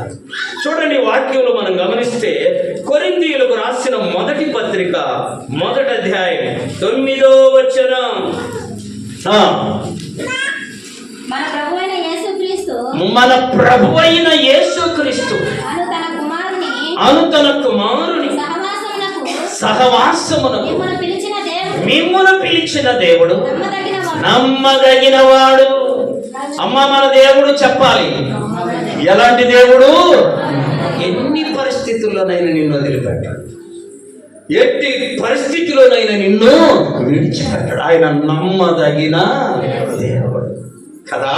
చూడండి, వాక్యంలో మనం గమనిస్తే కొరింథీయులకు రాసిన మొదటి పత్రిక 1వ అధ్యాయం 9వ వచనం. మన ప్రభువైన యేసుక్రీస్తు అను తన కుమారుని సహవాసమునకు మిమ్మును పిలిచిన దేవుడు నమ్మదగిన వాడు. అమ్మ, మన దేవుడు చెప్పాలి ఎలాంటి దేవుడు? ఎన్ని పరిస్థితుల్లోనైనా నిన్ను వదిలిపెట్టాడు, ఎట్టి పరిస్థితిలోనైనా నిన్ను విడిచిపెట్టాడు. ఆయన నమ్మదగిన దేవుడు కదా.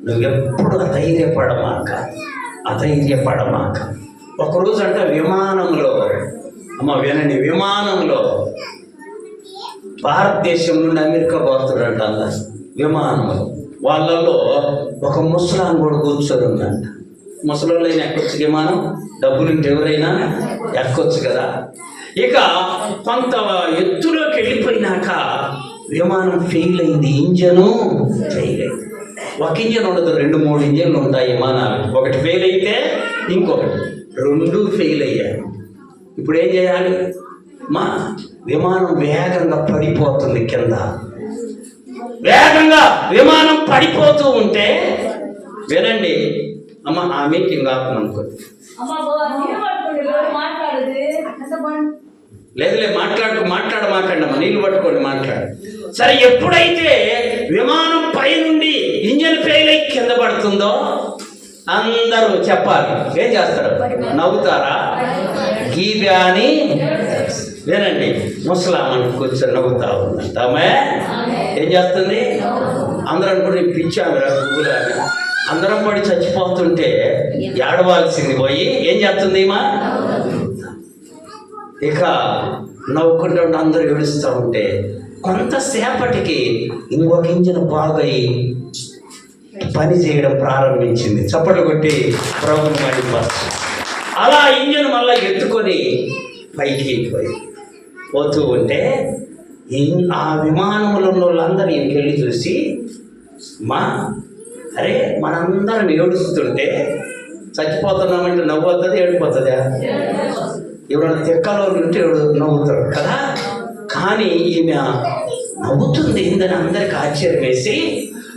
నువ్వెప్పుడు అధైర్యపడమాక. ఒకరోజు అంటే విమానంలో, అమ్మ వినండి, విమానంలో భారతదేశం నుండి అమెరికా పోతున్నాడంట. అలా విమానంలో వాళ్ళలో ఒక ముసలాం కూడా కూర్చొని ఉందంట. ముసలోళ్ళైనా ఎక్కొచ్చు విమానం, డబ్బులుంటే ఎవరైనా ఎక్కొచ్చు కదా. ఇక కొంత ఎత్తులోకి వెళ్ళిపోయినాక విమానం ఫెయిల్ అయింది, ఇంజను ఫెయిల్ అయింది. ఒక ఇంజన్ ఉండదు, 2-3 ఇంజన్లు ఉంటాయి విమానాలు. ఒకటి ఫెయిల్ అయితే ఇంకొకటి, 2 ఫెయిల్ అయ్యాయి. ఇప్పుడు ఏం చేయాలి? మా విమానం వేగంగా పడిపోతుంది కింద. వేగంగా విమానం పడిపోతూ ఉంటే వినండి అమ్మ, ఆ మీటింగ్ ఆపమనుకోండి. లేదులే మాట్లాడమాకండి అమ్మ, నీళ్ళు పట్టుకోండి, మాట్లాడు. సరే, ఎప్పుడైతే విమానం పై నుండి ఇంజన్ ఫెయిల్ అయి కింద పడుతుందో అందరూ చెప్పాలి, ఏం చేస్తారు? నవ్వుతారా? గీబే అని వినండి, ముసలామని కూర్చొని నవ్వుతా ఉందంట. ఆమె ఏం చేస్తుంది? అందరూ అనుకుంటే పిచ్చాను గుగ్గులు అని. అందరం పడి చచ్చిపోతుంటే ఏడవాల్సింది పోయి ఏం చేస్తుంది? మా ఇక నవ్వుకుంటూ అందరూ ఏడుస్తూ ఉంటే కొంతసేపటికి ఇంకొక ఇంజిన్ బాగయి పని చేయడం ప్రారంభించింది. చప్పట్లు కొట్టి ప్రభువుని మహిమపరచు. అలా ఇంజిన్ మళ్ళీ ఎత్తుకొని పైకి పోతూ ఉంటే ఆ విమానంలో ఉన్న వాళ్ళందరూ ఇంకెళ్ళి చూసి, మా అరే మనందరం ఏడుస్తుంటే చచ్చిపోతున్నామంటే నవ్వు వస్తుంది, ఏడిపోతుందా? ఎవరైనా తిక్కలో ఉంటే నవ్వుతాడు కదా. కానీ ఈమె నవ్వుతుంది ఏందని అందరికి ఆశ్చర్యం వేసి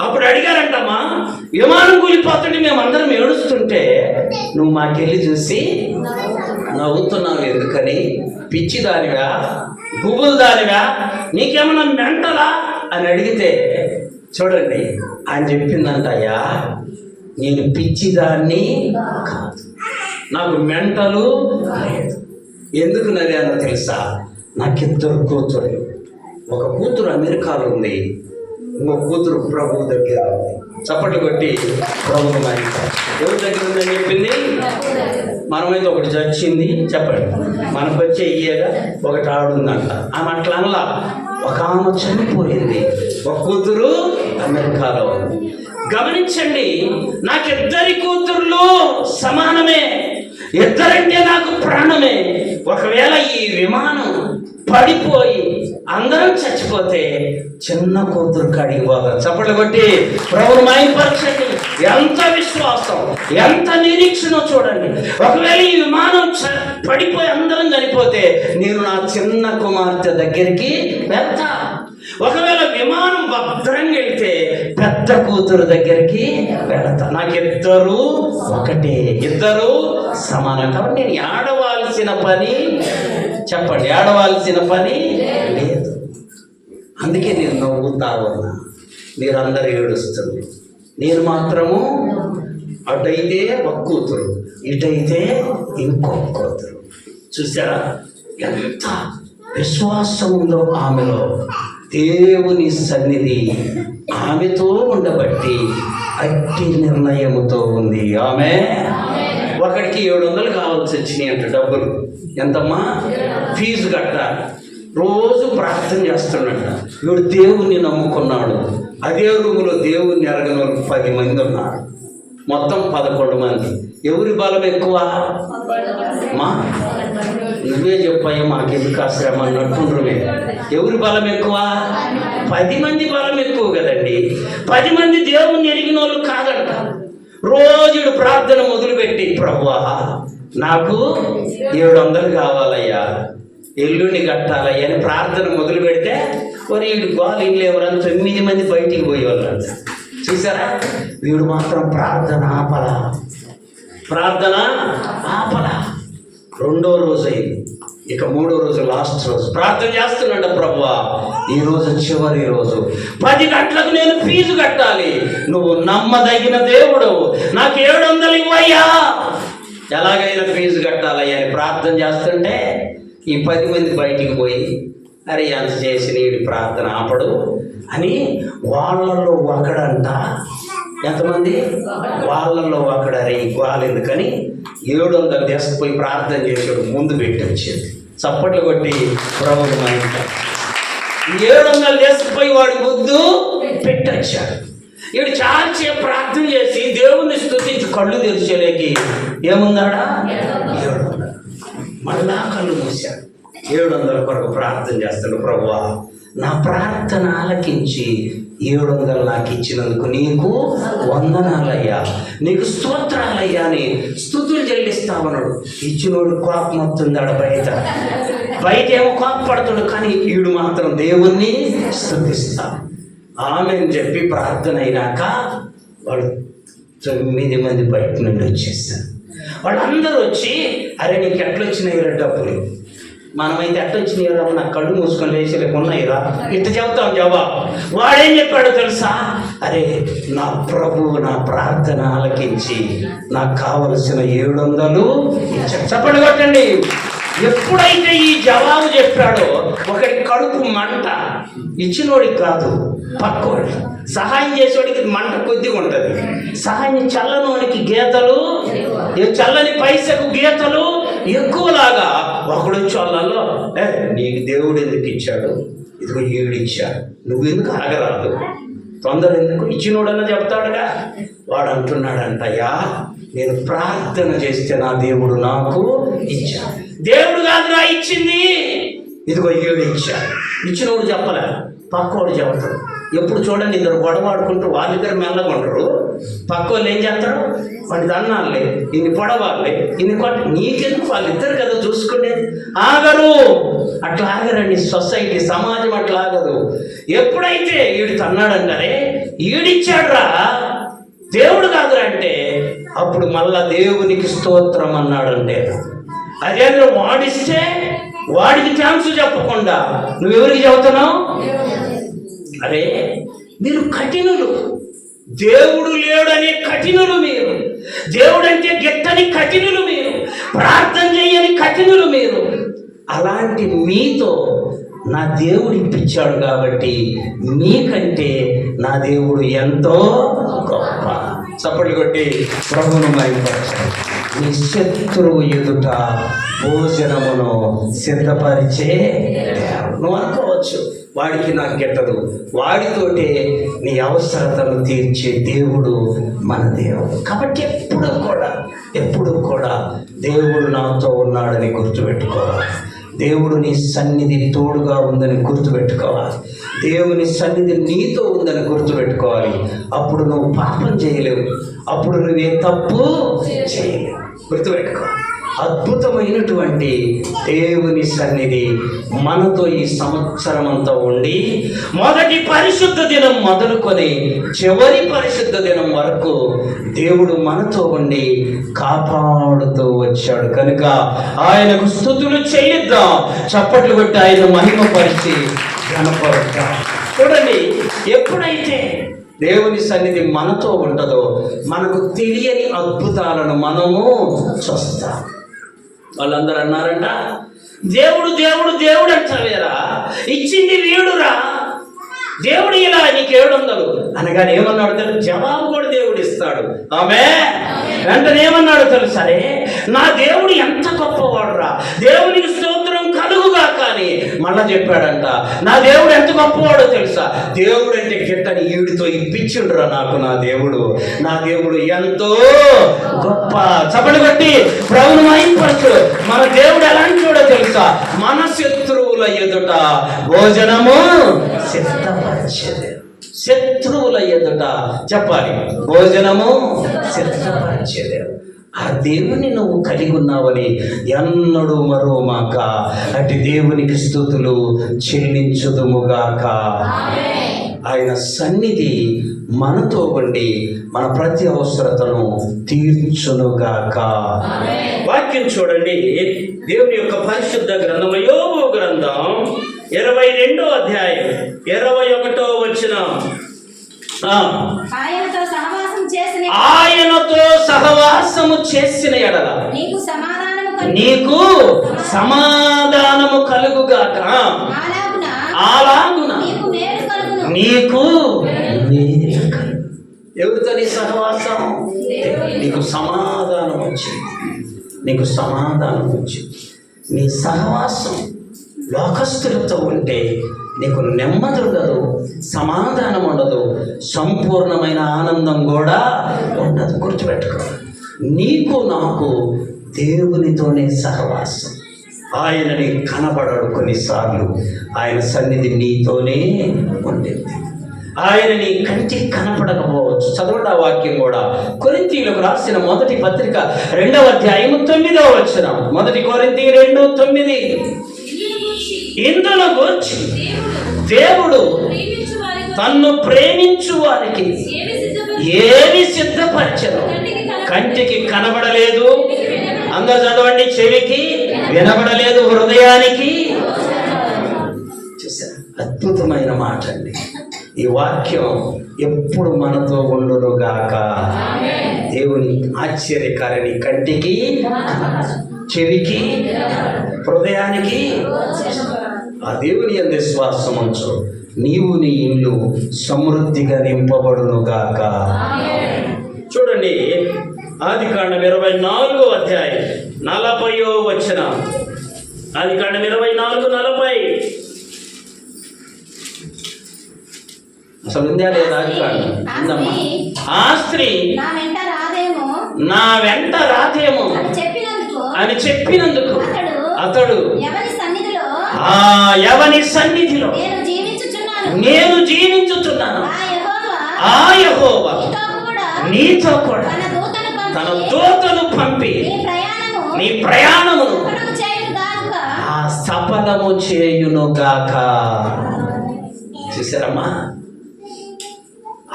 అప్పుడు అడిగారంటమ్మా, విమానం కూలిపోతుంటే మేమందరం ఏడుస్తుంటే నువ్వు మాకెళ్ళి చూసి నవ్వుతున్నావు ఎందుకని? పిచ్చి దానివా, గుబులు దానివా, నీకేమన్నా మెంటలా అని అడిగితే చూడండి ఆయన చెప్పిందంట, అయ్యా నేను పిచ్చిదాన్ని కాదు, నాకు మెంటలు లేదు. ఎందుకు నవ్వానో తెలుసా? నాకిద్దరు కూతురు, ఒక కూతురు అమెరికాలో ఉంది, ఇంకో కూతురు ప్రభు దగ్గర ఉంది. చప్పట్లు కొట్టి ప్రభు మరి ఎవరి దగ్గర ఉందని చెప్పింది? మనమైతే ఒకటి చచ్చింది చెప్పండి, మనకు వచ్చే ఇయ్యగా ఒకటి ఆడుందంట. ఆమె అట్లా అనలా, ఒక ఆమె చనిపోయింది, ఒక కూతురు అమెరికాలో ఉంది. గమనించండి, నాకిద్దరి కూతుర్లు సమానమే, ఇద్దరంటే నాకు ప్రాణమే. ఒకవేళ ఈ విమానం పడిపోయి అందరం చచ్చిపోతే చిన్న కూతురు కాడికి పోతారు. చప్పట్లు కొట్టి ప్రభువును మహిమపరచండి. ఎంత విశ్వాసం, ఎంత నిరీక్షణ చూడండి. ఒకవేళ ఈ విమానం పడిపోయి అందరం చనిపోతే నేను నా చిన్న కుమార్తె దగ్గరికి వెళ్తా. ఒకవేళ విమానం భద్రంగా వెళ్తే పెద్ద కూతురు దగ్గరికి వెళతా. నాకిద్దరు ఒకటే, ఇద్దరు సమానం. కాబట్టి నేను ఏడవాల్సిన పని, చెప్పండి, ఏడవాల్సిన పని లేదు. అందుకే నేను నవ్వుతా ఉన్నా, మీరందరూ ఏడుస్తుంది, నేను మాత్రము అటైతే ఒక కూతురు, ఇటైతే ఇంకో కూతురు. చూసారా ఎంత విశ్వాసం ఉందో ఆమెలో. దేవుని సన్నిధి ఆమెతో ఉండబట్టి అట్టి నిర్ణయముతో ఉంది ఆమె. ఒకడికి 700 కావాల్సి వచ్చినాయి అంట డబ్బులు. ఎంతమ్మా? ఫీజు కట్టాలి. రోజు ప్రార్థన చేస్తున్నాడు. వీడు దేవుణ్ణి నమ్ముకున్నాడు. అదే రూములో దేవుణ్ణి ఎరగని వాళ్ళు 10 మంది ఉన్నారు. మొత్తం 11 మంది. ఎవరి బలం ఎక్కువ? మా నువ్వే చెప్పాయో మాకెందుకు ఆశ్రమ అన్నట్టుండ్రుమే. ఎవరి బలం ఎక్కువ? 10 మంది బలం ఎక్కువ కదండి. 10 మంది దేవుణ్ణి ఎరిగిన వాళ్ళు కాదంట. రోజు ప్రార్థన మొదలుపెట్టి, ప్రభువా నాకు 700 కావాలయ్యా, ఎల్లుండి కట్టాలయ్యా అని ప్రార్థన మొదలు పెడితే మరి వీడు గోలు ఇల్లు ఎవరని 9 మంది బయటికి పోయేవాళ్ళంట. చూసారా? వీడు మాత్రం ప్రార్థన ఆపలా, ప్రార్థన ఆపలా. 2వ రోజు అయింది, ఇక 3వ రోజు లాస్ట్ రోజు ప్రార్థన చేస్తున్నాడు. ప్రభువా ఈరోజు చివరి రోజు, 10 గంటలకు నేను ఫీజు కట్టాలి, నువ్వు నమ్మదగిన దేవుడు, నాకు 700 ఇవ్వయ్యా, ఎలాగైనా ఫీజు కట్టాలయ్యా అని ప్రార్థన చేస్తుంటే ఈ 10 మంది బయటికి పోయి, అరే ఎంత చేసి నీడి ప్రార్థన ఆపడు అని వాళ్ళల్లో ఒకడంట. ఎంతమంది? వాళ్ళల్లో ఒకడరే గోలు ఎందుకని 700 తీసుకుపోయి ప్రార్థన చేసాడు, ముందు పెట్టి వచ్చేది. చప్పట్లు కొట్టి ప్రభువును మహిమపరచండి. 700 తీసుకుపోయి వాడి ముద్దు పెట్టొచ్చాడు. వీడు చాలా ప్రార్థన చేసి దేవుణ్ణి స్తుతించి కళ్ళు తెరిచేలేకి ఏముందాడా? 700. మళ్ళా కళ్ళు మూశాడు. 700 కొరకు ప్రార్థన చేస్తాడు. ప్రభువా నా ప్రార్థన ఆలకించి 700 నాకు ఇచ్చినందుకు నీకు వందనాలయ్యా, నీకు స్తోత్రాలయ్యా అని స్తుతులు చెల్లిస్తామన్నాడు. ఇచ్చినోడు కోపం వస్తుందాడు, బయట ఏమో కోపపడుతుడు, కానీ వీడు మాత్రం దేవుణ్ణి స్తుతిస్తా ఆమె అని చెప్పి ప్రార్థన అయినాక వాడు 9 మంది బయట నుండి వచ్చేసారు. వాళ్ళందరూ వచ్చి, అరే నీకు ఎట్లొచ్చినాయి డబ్బులు? మనమైతే ఎట్టొచ్చినాయిరా, నాకు కళ్ళు మూసుకొని లేచి ఉన్నాయిరా ఇట్ట చెబుతాం జవాబు. వాడేం చెప్పాడో తెలుసా? అరే నా ప్రభువు నా ప్రార్థన ఆలకించి నాకు కావలసిన 700 ఇచ్చాడు. చెప్పండి కొట్టండి. ఎప్పుడైతే ఈ జవాబు చెప్పాడో ఒకటి కడుపు మంట, ఇచ్చినోడికి కాదు పక్కోడి, సహాయం చేసేవాడికి మంట కొద్దిగా ఉంటుంది, సహాయం చల్లనోడికి గీతలు, చల్లని పైసకు గీతలు ఎక్కువలాగా. ఒకడు వచ్చి వాళ్ళల్లో, నీకు దేవుడు ఎందుకు ఇచ్చాడు, ఇదిగో ఈడిచ్చాడు, నువ్వు ఎందుకు ఆగరాదు, తొందర ఎందుకు, ఇచ్చినోడన్నా చెప్తాడుగా. వాడు అంటున్నాడంటయ్యా, నేను ప్రార్థన చేస్తే నా దేవుడు నాకు ఇచ్చాడు. దేవుడు కాదురా ఇచ్చింది, ఇదిగో ఈడు ఇచ్చాడు. ఇచ్చినోడు చెప్పలే, పక్కోడు చెబుతాడు. ఎప్పుడు చూడండి ఇద్దరు గొడవ ఆడుకుంటూ వాళ్ళిద్దరు మెల్లగా ఉండరు. పక్క వాళ్ళు ఏం చేస్తారు, వాడి దన్నాలే, ఇన్ని పొడవాలే, ఇన్ని కొట్టి, నీకెందుకు, వాళ్ళిద్దరు కదా చూసుకునేది. ఆగరు, అట్లా ఆగరండి. సొసైటీ, సమాజం అట్లా ఆగదు. ఎప్పుడైతే ఈడు తన్నాడంటారే, ఈడిచ్చాడురా దేవుడు కాదురా అంటే, అప్పుడు మళ్ళా దేవునికి స్తోత్రం అన్నాడంటే. అదే నువ్వు వాడిస్తే వాడికి థ్యాంక్స్ చెప్పకుండా నువ్వెవరికి చెబుతున్నావు? అరే మీరు కఠినులు, దేవుడు లేడని కఠినులు మీరు, దేవుడంటే గిట్టని కఠినులు మీరు, ప్రార్థన చేయని కఠినులు మీరు. అలాంటి మీతో నా దేవుడు ఇప్పించాడు కాబట్టి మీకంటే నా దేవుడు ఎంతో గొప్ప. చప్పట్లు కొట్టి ప్రభువును మహిమపరచండి. నీ శత్రువు ఎదుట భోజనమును సిద్ధపరిచే దేవుడు. నువ్వు అనుకోవచ్చు, వాడికి నాకు గిట్టదు, వాడితోటే నీ అవసరతను తీర్చే దేవుడు మన దేవుడు. కాబట్టి ఎప్పుడు కూడా దేవుడు నాతో ఉన్నాడని గుర్తుపెట్టుకోవాలి. దేవుడు నీ సన్నిధి తోడుగా ఉందని గుర్తుపెట్టుకోవాలి. దేవుని సన్నిధి నీతో ఉందని గుర్తుపెట్టుకోవాలి. అప్పుడు నువ్వు పాపం చేయలేవు, అప్పుడు నువ్వే తప్పు చేయలేవు. గుర్తుపెట్టుకోవాలి. అద్భుతమైనటువంటి దేవుని సన్నిధి మనతో ఈ సంవత్సరం అంతా ఉండి, మొదటి పరిశుద్ధ దినం మొదలుకొని చివరి పరిశుద్ధ దినం వరకు దేవుడు మనతో ఉండి కాపాడుతూ వచ్చాడు. కనుక ఆయనకు స్తుతులు చెల్లిద్దాం, చప్పట్లు కొట్టి ఆయన మహిమపరిచి ఘనపరుద్దాం. చూడండి, ఎప్పుడైతే దేవుని సన్నిధి మనతో ఉంటుందో మనకు తెలియని అద్భుతాలను మనము చూస్తాం. వాళ్ళందరూ అన్నారంట, దేవుడు దేవుడు దేవుడు అంటావేరా, ఇచ్చింది వీడురా, దేవుడు ఇలా నీకు 700 అనగానే ఏమన్నాడు తెలుసు? జవాబు కూడా దేవుడు ఇస్తాడు. ఆమె వెంటనే ఏమన్నాడు తెలుసరే, నా దేవుడు ఎంత గొప్పవాడురా, దేవునికి స్తోత్రం కలుగుగా. కానీ మళ్ళా చెప్పాడంట, నా దేవుడు ఎంత గొప్పవాడో తెలుసా, దేవుడు అంటే గిట్టని ఈడితో ఇప్పించుండ్రా నాకు నా దేవుడు ఎంతో గొప్ప. చప్పట్లు కొట్టి ప్రభువును మహిమపరచు. మన దేవుడు ఎలాంటి వాడో తెలుసా, మన శత్రువుల ఎదుట భోజనము సిద్ధపరిచేది. శత్రువుల ఎదుట చెప్పాలి, భోజనము సిద్ధపరిచేది. ఆ దేవుని నువ్వు కలిగి ఉన్నావని ఎన్నడూ మరోమాక అటు దేవునికి స్తుతులు చెల్లించుదుముగాక. ఆయన సన్నిధి మనతో ఉండి మన ప్రతి అవసరతను తీర్చునుగాక. వాక్యం చూడండి, దేవుని యొక్క పరిశుద్ధ గ్రంథం యోబు గ్రంథం 22వ అధ్యాయం 21వ వచనం. ఆయనతో సహవాసము చేసిన ఎడల నీకు సమాధానము కలుగుగాక, అలాగున నీకు మేలు కలుగు. ఎవరితో నీ సహవాసం? నీకు సమాధానం వచ్చింది. నీ సహవాసం లోకస్తులతో ఉంటే నీకు నెమ్మది ఉండదు, సమాధానం ఉండదు, సంపూర్ణమైన ఆనందం కూడా ఉండదు. గుర్తుపెట్టుకో, నీకు నాకు దేవునితోనే సహవాసం. ఆయనని కనబడడు, కొన్నిసార్లు ఆయన సన్నిధి నీతోనే ఉండింది. ఆయన నీ కంటికి కనపడకపోవచ్చు. చదవండి ఆ వాక్యం కూడా. కొరింథీయులకు రాసిన మొదటి పత్రిక 2వ అధ్యాయం 9వ వచనం. 1 కొరింథీ 2:9. ఇందులో గురించి దేవుడు తన్ను ప్రేమించు వారికి ఏమి సిద్ధపరచను కంటికి కనబడలేదు. అందరూ చదవండి, చెవికి వినబడలేదు, హృదయానికి. చూసారా, అద్భుతమైన మాట అండి. ఈ వాక్యం ఎప్పుడు మనతో ఉండునుగాక. దేవుని ఆశ్చర్యకారిని కంటికి, చెవికి, హృదయానికి. ఆ దేవుని యందు విశ్వాసం ఉంచు, నీవు నీ ఇల్లు సమృద్ధిగా నింపబడునుగాక. చూడండి, ఆదికాండం 24వ అధ్యాయం 40వ వచనం. ఆదికాండం 24:40. అసలు ఉందా లేదా? ఆదికాండం. ఆ స్త్రీ నా వెంట రాదేమో అని చెప్పినందుకు అతడు ఆ ఎవని సన్నిధిలో నేను జీవించుచున్నాను. ఆ యెహోవా నీతో కూడా తన దూతను పంపి నీ ప్రయాణమును ఆ సఫలము చేయునుగాక. చూసారమ్మా,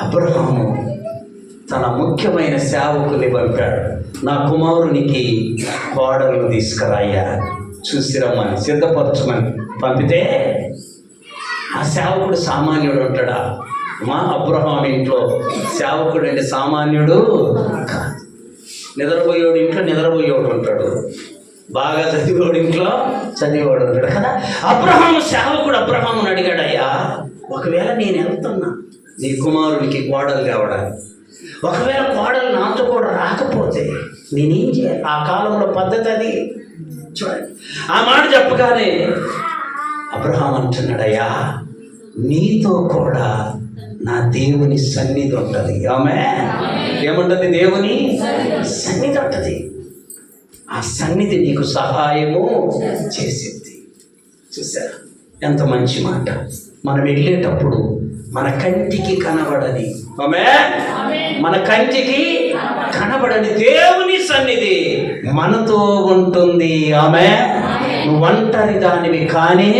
అబ్రహాము తన ముఖ్యమైన సేవకుని పంపాడు. నా కుమారునికి కోడలను తీసుకురాయ్యా, చూసిరమ్మని, సిద్ధపరచమని పంపితే ఆ సేవకుడు సామాన్యుడు ఉంటాడా? మా అబ్రహాం ఇంట్లో సేవకుడు అంటే సామాన్యుడు కాదు. నిద్రపోయేవాడు ఇంట్లో నిద్రపోయేవాడు ఉంటాడు, బాగా చదివేవాడు ఇంట్లో చదివేవాడు ఉంటాడు కదా. అబ్రహాము సేవకుడు అబ్రహాముని అడిగాడు, అయ్యా ఒకవేళ నేను వెళ్తున్నా నీ కుమారుడికి కోడలు తేవడానికి, ఒకవేళ కోడలు నాతో కూడా రాకపోతే నేనేం చేయాలి? ఆ కాలంలో పద్ధతి అది. చూడండి, ఆ మాట చెప్పగానే అబ్రహాం అంటున్నాడయ్యా, నీతో కూడా నా దేవుని సన్నిధి ఉంటుంది. ఆమె ఏముంటుంది? దేవుని సన్నిధి ఉంటుంది. ఆ సన్నిధి నీకు సహాయము చేసింది. చూసారా ఎంత మంచి మాట. మనం వెళ్ళేటప్పుడు మన కంటికి కనబడని, ఆమె మన కంటికి కనబడని దేవుని సన్నిధి మనతో ఉంటుంది. ఆమె నువ్వు ఒంటరి దానివి కానీ,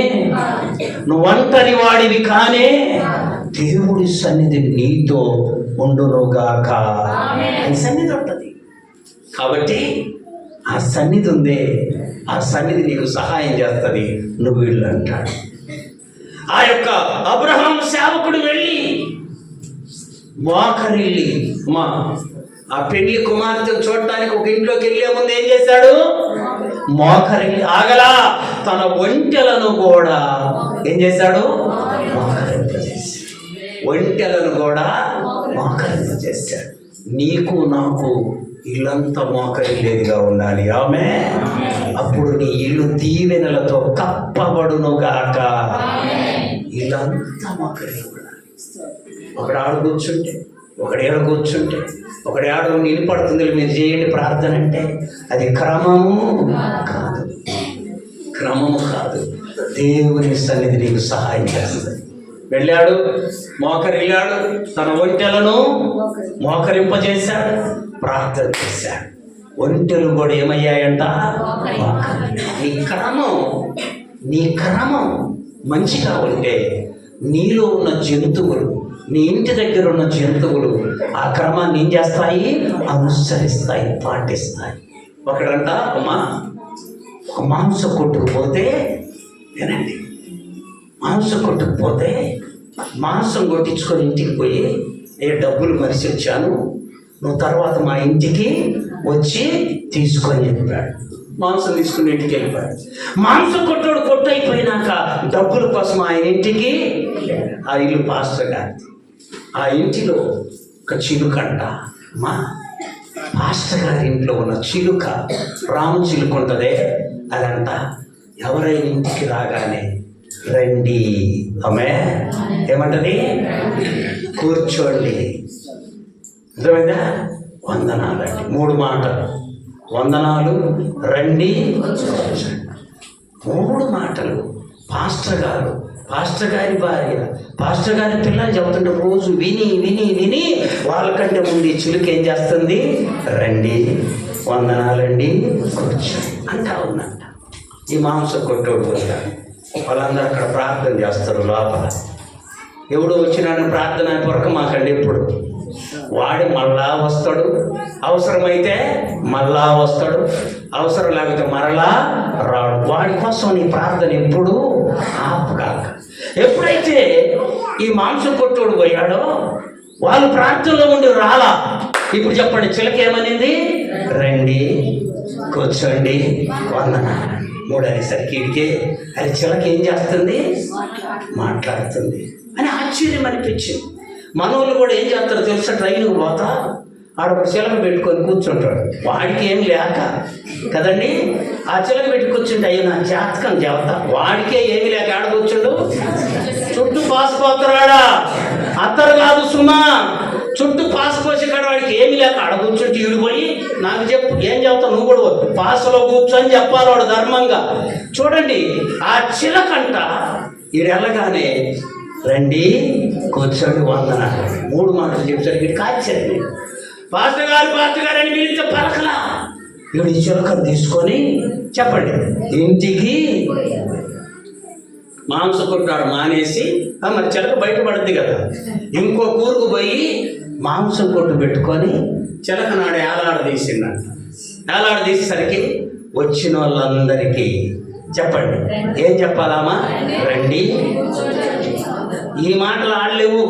నువ్వు ఒంటరి వాడివి కానీ, దేవుడి సన్నిధి నీతో ఉండునుగాక. అని సన్నిధి ఉంటుంది. కాబట్టి ఆ సన్నిధి ఉందే, ఆ సన్నిధి నీకు సహాయం చేస్తుంది. నువ్వు వెళ్ళు అంటాడు. ఆ యొక్క అబ్రహాం సేవకుడు వెళ్ళి మోకరిల్లి ఆ పెళ్లి కుమార్తె చూడటానికి ఒక ఇంట్లోకి వెళ్ళే ముందు ఏం చేశాడు? మోకరిల్లి ఆగలా తన ఒంటెలను కూడా ఏం చేశాడు? మోకరింపజేశాడు. ఒంటెలను కూడా మోకరింపజేశాడు. నీకు నాకు ఇల్లంతా మోకరిల్లేదిగా ఉండాలి. ఆమె అప్పుడు నీ ఇల్లు దీవెనలతో కప్పబడునుగాక. ఇల్లంతా మోకరిల్లు ఉండాలి. ఒకడు ఆడు కూర్చుంటే, ఒకడేడ కూర్చుంటే, ఒకడేడ నిలబడుతుంది మీరు చేయండి ప్రార్థన అంటే అది క్రమము కాదు, క్రమము కాదు. దేవుని సన్నిధి నీకు సహాయం చేస్తుంది. వెళ్ళాడు, మోకరిల్లాడు, తన ఒంటెలను మోకరింపజేశాడు, ప్రార్థన చేశాడు. ఒంటెలు కూడా ఏమయ్యాయంట? నీ క్రమం మంచిగా ఉంటే నీలో ఉన్న జంతువులు, నీ ఇంటి దగ్గర ఉన్న జంతువులు ఆ క్రమాన్ని ఏం చేస్తాయి? అనుసరిస్తాయి, పాటిస్తాయి. ఒకడంట మాంసం కొట్టుకుపోతే, వినండి, మాంసం కొట్టుకుపోతే మాంసం కొట్టించుకొని ఇంటికి పోయి డబ్బులు మరిచి వచ్చాను, నువ్వు తర్వాత మా ఇంటికి వచ్చి తీసుకొని చెప్పాడు. మాంసం తీసుకుని ఇంటికి వెళ్ళిపోయాడు. మాంసం కొట్టోడు కొట్టు అయిపోయినాక డబ్బుల కోసం ఆయన ఇంటికి, ఆ ఇల్లు పాస్టర్ గారి, ఆ ఇంటిలో ఒక చిలుకంట. పాస్టర్ గారి ఇంట్లో ఉన్న చిలుక, రాము చిలుక ఉంటుందే, అదంట ఎవరైనా ఇంటికి రాగానే రండి, ఆమె ఏమంటది? కూర్చోండి. అర్థమైందా? వందనాలండి, 3 మాటలు. వందనాలు, రండి, కూర్చోండి. 3 మాటలు. పాస్టర్ గారు, పాస్టర్ గారి భార్య, పాస్టర్ గారి పిల్లలు చెబుతుంటే రోజు విని విని విని వాళ్ళకంటే ముందు చిలుక ఏం చేస్తుంది? రండి, వందనాలండి, కూర్చోండి అంటా ఉందంట. ఈ మాంసం కొట్టోడు పోతాడు. వాళ్ళందరూ అక్కడ ప్రార్థన చేస్తారు లోపల. ఎవడో వచ్చినాడు ప్రార్థన కొరకు మాకండి ఎప్పుడు వాడు మళ్ళా వస్తాడు, అవసరమైతే మళ్ళా వస్తాడు, అవసరం లేకపోతే మరలా రాడు. వాడి కోసం నీ ప్రార్థన ఎప్పుడు ఆపగాక. ఎప్పుడైతే ఈ మాంసం కొట్టోడు పోయాడో వాళ్ళు ప్రార్థనలో ఉండి రాలా. ఇప్పుడు చెప్పండి, చిలక ఏమనింది? రండి, కూర్చోండి, వందనాలు. 3 అనేసరికి ఇడికే అది చిలక ఏం చేస్తుంది? మాట్లాడుతుంది అని ఆశ్చర్యం అనిపించింది. మనోళ్ళు కూడా ఏం చేస్తారో తెలుసా? ట్రైన్కి పోతా ఆడొక చిలక పెట్టుకొని కూర్చుంటాడు, వాడికి ఏం లేక కదండి. ఆ చిలక పెట్టి కూర్చుంటే అయ్యో నా జాతకం చెబుతా, వాడికే ఏమి లేక ఆడ కూర్చుండు. చుట్టూ పాసిపోతాడా? అత్తరు కాదు సుమా, చుట్టూ పాస్ పోసే కాడ వాడికి ఏమి లేక ఆడ కూర్చుంటే ఈడిపోయి నాకు చెప్పు, ఏం చెబుతావు? నువ్వు కూడా పాసులో కూర్చొని చెప్పాలి వాడు ధర్మంగా. చూడండి, ఆ చిలకంట ఈడెళ్ళగానే రండి కూర్చోండి వందన 3 మాటలు చెప్తాడు. వీడు కాల్చాడు. పాస్టర్ గారు అని పిలిస్తే పలకలా. వీడు ఈ చిలకను తీసుకొని చెప్పండి ఇంటికి మాంసం కొట్టాడు మానేసి, మరి చిలక బయటపడుద్ది కదా, ఇంకో ఊరుకు పోయి మాంసం కొట్టు పెట్టుకొని చిలక నాడు ఏలాడదీసిందంట. ఏలాడదీసేసరికి వచ్చిన వాళ్ళందరికీ చెప్పండి ఏం చెప్పాలమ్మా? రండి. ఈ మాటలు ఆడలేవు.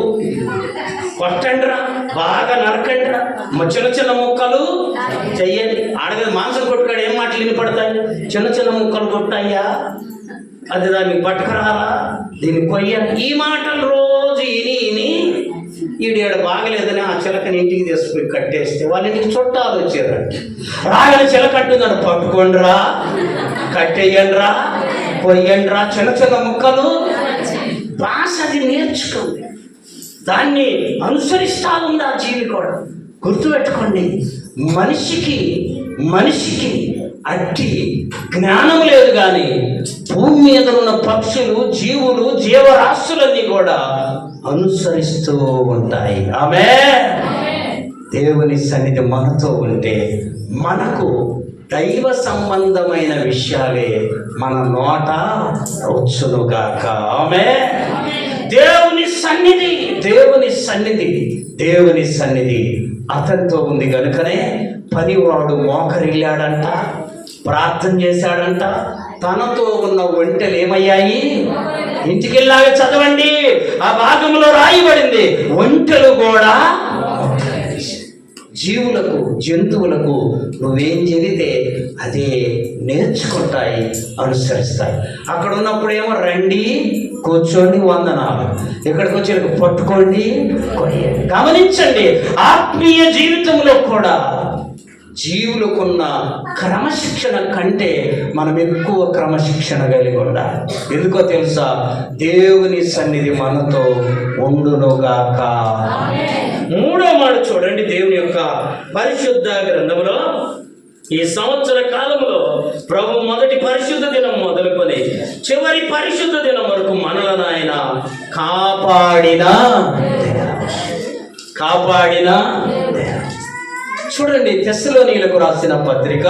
కొట్టండిరా, బాగా నరకండిరా, చిన్న చిన్న ముక్కలు చెయ్యండి. ఆడగది మాంసం కొట్టుకాడు ఏం మాటలు వినపడతాయి? చిన్న చిన్న ముక్కలు కొట్టాయ్యా, అది దాన్ని పట్టుకురాలా, దీన్ని కొయ్యాలి. ఈ మాటలు రోజు ఇని ఈడేడు బాగలేదని ఆ చిలకని ఇంటికి తీసుకుని కట్టేస్తే వాళ్ళ ఇంటికి చుట్టాలు వచ్చారు. రాగల చిలకట్టుందని పట్టుకోండిరా, కట్టేయండిరా, కొయ్యండిరా, చిన్న చిన్న ముక్కలు. భాష అది నేర్చుకోండి, దాన్ని అనుసరిస్తా ఉంది ఆ జీవి కూడా. గుర్తుపెట్టుకోండి, మనిషికి అట్టి జ్ఞానం లేదు, కానీ భూమి మీద ఉన్న పక్షులు, జీవులు, జీవరాశులన్నీ కూడా అనుసరిస్తూ ఉంటాయి. ఆమేన్. దేవుని సన్నిధి మనతో ఉంటే మనకు దైవ సంబంధమైన విషయాలే మన నోట వచ్చునుగాక. ఆమేన్. దేవుని సన్నిధి అతనితో ఉంది కనుకనే పనివాడు మోకరిల్లాడంట, ప్రార్థన చేశాడంట. తనతో ఉన్న ఒంటెలు ఏమయ్యాయి? ఇంటికెళ్ళాగా చదవండి, ఆ భాగంలో రాయబడింది, ఒంటెలు కూడా జీవులకు, జంతువులకు నువ్వేం చెబితే అదే నేర్చుకుంటాయి, అనుసరిస్తాయి. అక్కడ ఉన్నప్పుడు ఏమో రండి కూర్చోండి వందనాలు, ఇక్కడికి వచ్చి పట్టుకోండి కొయ్యండి. గమనించండి, ఆత్మీయ జీవితంలో కూడా జీవులకున్న క్రమశిక్షణ కంటే మనం ఎక్కువ క్రమశిక్షణ కలిగి ఉండాలి. ఎందుకో తెలుసా? దేవుని సన్నిధి మనతో ఉండునుగాక. 3వ మాట చూడండి, దేవుని యొక్క పరిశుద్ధ గ్రంథంలో ఈ సంవత్సర కాలంలో ప్రభు మొదటి పరిశుద్ధ దినం మొదలుకొని చివరి పరిశుద్ధ దినం వరకు మనలను ఆయన కాపాడిన చూడండి. తెస్సలోనీయులకు రాసిన పత్రిక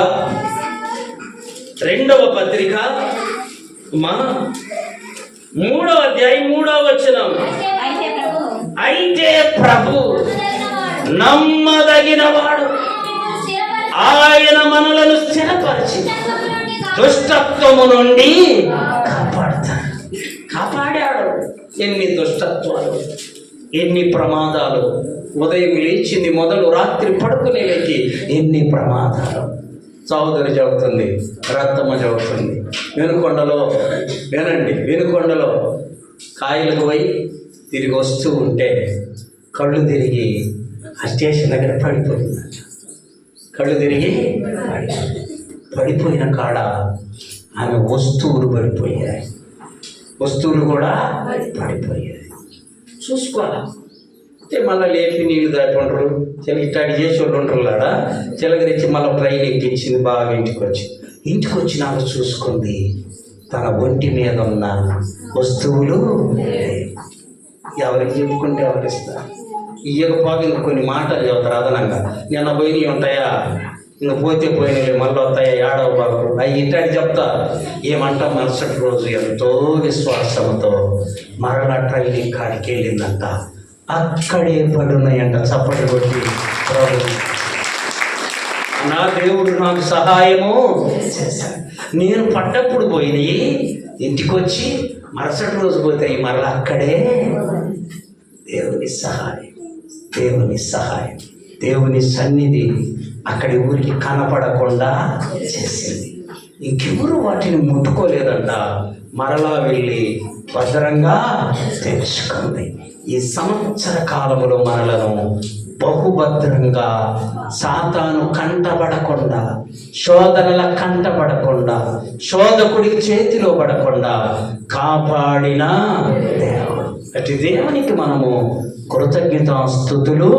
2వ పత్రిక 3వ అధ్యాయం 3వ వచనం, అయితే ప్రభు నమ్మదగినవాడు, ఆయన మనలను స్థిరపరిచి దుష్టత్వము నుండి కాపాడాడు. ఎన్ని దుష్టత్వాలు, ఎన్ని ప్రమాదాలు! ఉదయం లేచింది మొదలు రాత్రి పడుకునేలేకి ఎన్ని ప్రమాదాలు! సహోదరి చదువుతుంది, రక్తమ్మ చదువుతుంది. వెనుకొండలో కాయలకు పోయి తిరిగి వస్తూ ఉంటే కళ్ళు తిరిగి ఆ స్టేషన్ దగ్గర పడిపోయిందంట. కళ్ళు తిరిగి పడిపోయిన కాడ ఆమె వస్తువులు పడిపోయాయి, వస్తువులు కూడా పడిపోయాయి. చూసుకోవాలా అంటే మళ్ళీ లేపి నీళ్ళు దాటుండ్రు, ఇట్టాడి చేసి వాళ్ళు ఉంటారు కదా, చిలకరించి మళ్ళీ ట్రైన్ ఎక్కించింది. బాగా ఇంటికి వచ్చినాక చూసుకుంది, తన ఒంటి మీద ఉన్న వస్తువులు ఎవరికి చెప్పుకుంటే ఎవరిస్తారు? ఇయ్యకపోతే ఇంక కొన్ని మాటలు చెబుతారు అదనంగా, నిన్న పోయినవి ఉంటాయా, ఇంక పోతే పోయినవి మళ్ళీ వస్తాయా, ఏడవ బాబు అవి ఇట్టాడి చెప్తా. ఏమంటా మరుసటి రోజు ఎంతో విశ్వాసంతో మరలా ట్రైనింగ్ కాడికి వెళ్ళిందంట. అక్కడే పడున్నాయంట. చప్పట్లు కొట్టి, నా దేవుడు నాకు సహాయము చేశాడు. నేను పడ్డప్పుడు పోయినాయి, ఇంటికి వచ్చి మరుసటి రోజు పోతాయి మరలా అక్కడే. దేవుని సహాయం, దేవుని సన్నిధి అక్కడి ఊరికి కనపడకుండా చేసింది. ఇంకెవరు వాటిని ముట్టుకోలేదంట. మరలా వెళ్ళి భద్రంగా తెచ్చుకుంది. ఈ సంవత్సర కాలంలో మనలను బహుభద్రంగా సాతాను కంటపడకుండా, శోధనల కంటపడకుండా, శోధకుడికి చేతిలో పడకుండా కాపాడిన దేవుడు. అటు దేవునికి మనము కృతజ్ఞతాస్తుతులు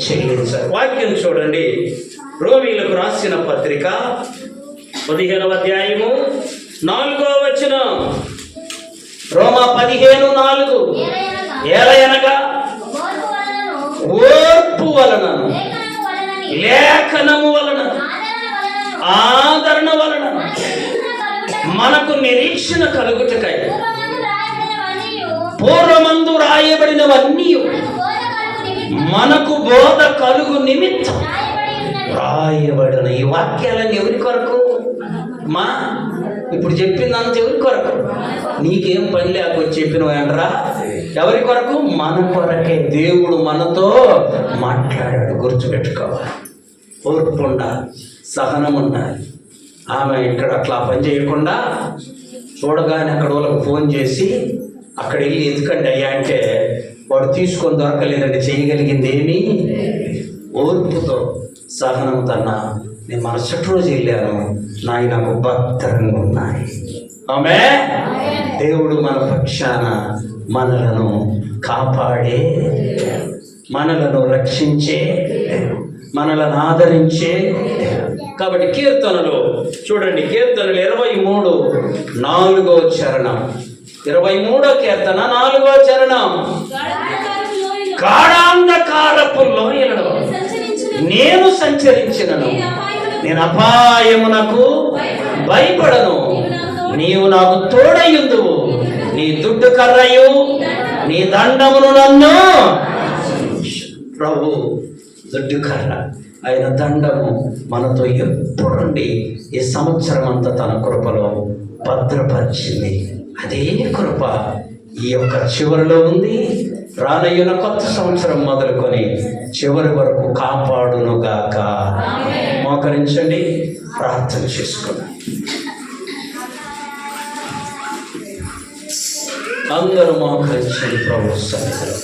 చెల్లించాలి. వాక్యం చూడండి, రోమీయులకు రాసిన పత్రిక 15వ అధ్యాయము 4వ వచనం, రోమా 15:4, ఏలయనగా ఓర్పు వలన, లేఖనము వలన, ఆదరణ వలన మనకు నిరీక్షణ కలుగుటకై పూర్వమందు రాయబడినవన్నీ మనకు బోధ కలుగు నిమిత్తం రాయబడిన. ఈ వాక్యాలన్నీ ఎవరి కొరకు? ఇప్పుడు చెప్పిందంత ఎవరి కొరకు? నీకేం పని లేకపోతే చెప్పినవి అంటరా? ఎవరి కొరకు? మన కొరకే. దేవుడు మనతో మాట్లాడాడు, గుర్తుపెట్టుకోవాలి. ఓర్పు ఉండాలి, సహనం ఉండాలి. ఆమె ఇక్కడ అట్లా పని చేయకుండా చూడగానే అక్కడ వాళ్ళకి ఫోన్ చేసి అక్కడ వెళ్ళి ఎందుకండి అయ్యా అంటే, వాడు తీసుకొని దొరకలేదండి, చేయగలిగింది ఏమీ. ఓర్పుతో సహనం తన్నా, నేను మరుసటి రోజు వెళ్ళాను, నాకు భద్రంగా ఉన్నాయి. ఆమె దేవుడు మన పక్షాన మనలను కాపాడే, మనలను రక్షించే, మనలను ఆదరించే. కాబట్టి కీర్తనలు చూడండి, కీర్తనలు 23:4 చరణం, 23వ కీర్తన 4వ చరణం. గాఢాంధకారపు లోయలలో నేను సంచరించినను, నేను అపాయమునకు భయపడను. నీవు నాకు తోడయుందువు, నీ దుడ్డు కర్రయు నీ దండమును నన్ను. ప్రభు దుడ్డు కర్ర, ఆయన దండము మనతో ఎప్పుడుండి ఈ సంవత్సరం అంతా తన కృపలో భద్రపరిచింది. అదే కృప ఈ యొక్క చివరిలో ఉంది. రానయ్యున్న కొత్త సంవత్సరం మొదలుకొని చివరి వరకు కాపాడునుగాక. మోకరించండి, ప్రార్థన చేసుకున్నాం. అందరూ మోకరించండి ప్రభు సన్నిధిలో.